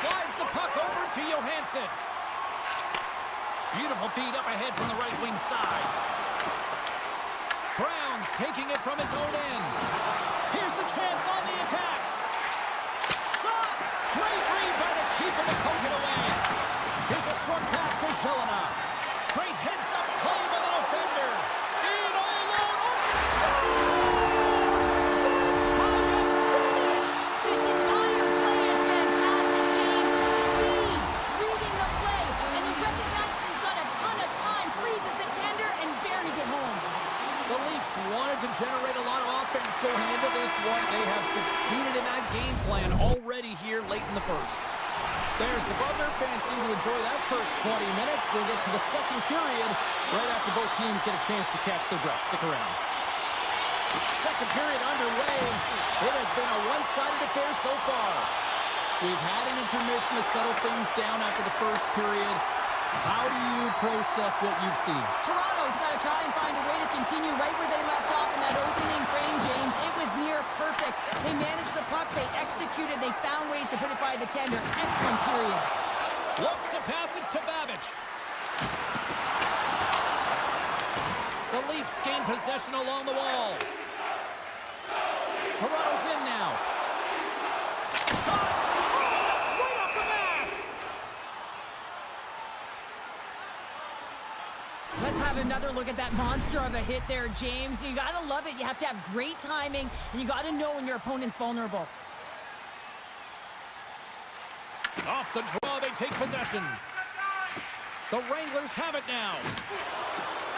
Slides the puck over to Johansson. Beautiful feed up ahead from the right wing side. Brown's taking it from his own end. Here's a chance on the attack. Shot! Great read by the keeper to poke it away. Here's a short pass to Zelina. Great heads-up play by the defender. In all alone. Scores! That's how you finish!
This entire play is fantastic, James. Speed, reading the play, and he recognizes he's got a ton of time, freezes the tender, and buries it home.
The Leafs wanted to generate a lot of offense going into this one. They have succeeded in that game plan already here late in the first. There's the buzzer. Fans seem to enjoy that first 20 minutes. We'll get to the second period right after both teams get a chance to catch their breath. Stick around. Second period underway. It has been a one-sided affair so far. We've had an intermission to settle things down after the first period. How do you process what you've seen?
Toronto's got to try and find a way to continue right where they left off in that opening frame, James. It was near perfect. They managed the puck. They executed. They found ways to put it by the tender. Excellent period.
Looks to pass it to Babbage. The Leafs gain possession along the wall. Toronto's in now. Shot! Oh, that's right off the mask!
Let's have another look at that monster of a hit there, James. You got to love it. You have to have great timing, and you got to know when your opponent's vulnerable.
Off the draw, they take possession. The Wranglers have it now.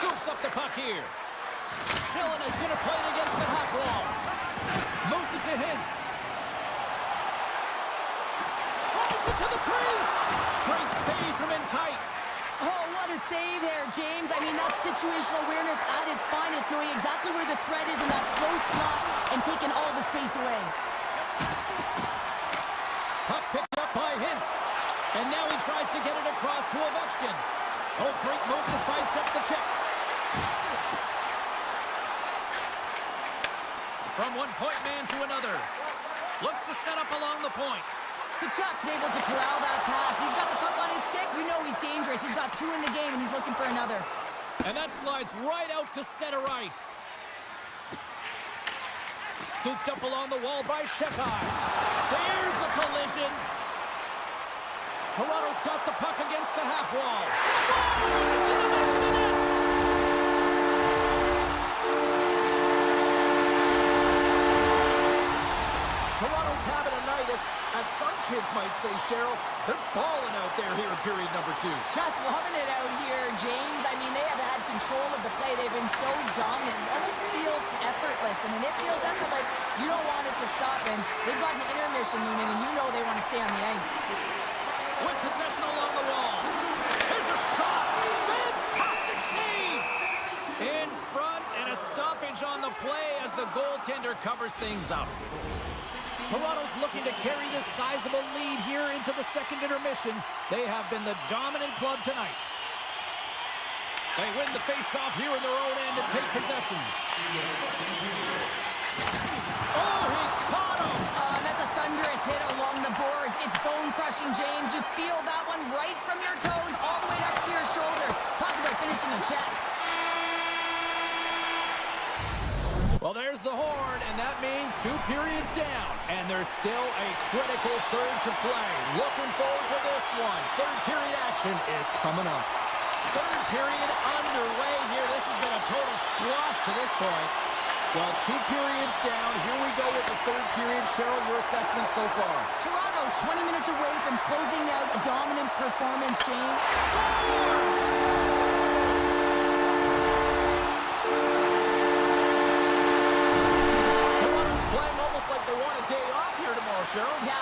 Scoops up the puck here. Schillen is going to play it against the half wall. Moves it to Hintz. Drives it to the crease. Great save from in tight.
Oh, what a save there, James. I mean, that's situational awareness at its finest, knowing exactly where the threat is in that slow slot and taking all the space away.
Puck picked up by Hintz. And now he tries to get it across to Ovechkin. Oh, great move to sidestep the check. From one point man to another. Looks to set up along the point.
Tkachuk's able to corral that pass. He's got the puck on his stick. You know he's dangerous. He's got two in the game, and he's looking for another.
And that slides right out to center ice. Scooped up along the wall by Shekai. There's a collision. Toronto's got the puck against the half wall. Scores! It's in the middle. is having a night, as some kids might say, Cheryl. They're balling out there here in period number 2.
Just loving it out here, James. I mean, they have had control of the play. They've been so dominant. It almost feels effortless. And when it feels effortless, you don't want it to stop. And they've got an intermission looming, and you know they want to stay on the ice.
With possession along the wall. Here's a shot. Fantastic save. In front, and a stoppage on the play as the goaltender covers things up. Toronto's looking to carry this sizable lead here into the second intermission. They have been the dominant club tonight. They win the face-off here in their own end and take possession. Oh, he caught him!
That's a thunderous hit along the boards. It's bone-crushing, James. You feel that one right from your toes all the way up to your shoulders. Talk about finishing a check.
Well, there's the horn, and that means 2 periods down. And there's still a critical third to play. Looking forward to this one. Third period action is coming up. Third period underway here. This has been a total squash to this point. Well, 2 periods down. Here we go with the third period. Cheryl, your assessment so far?
Toronto's 20 minutes away from closing out a dominant performance, James.
Scores! Like they want a day off here tomorrow, Cheryl.
Yeah,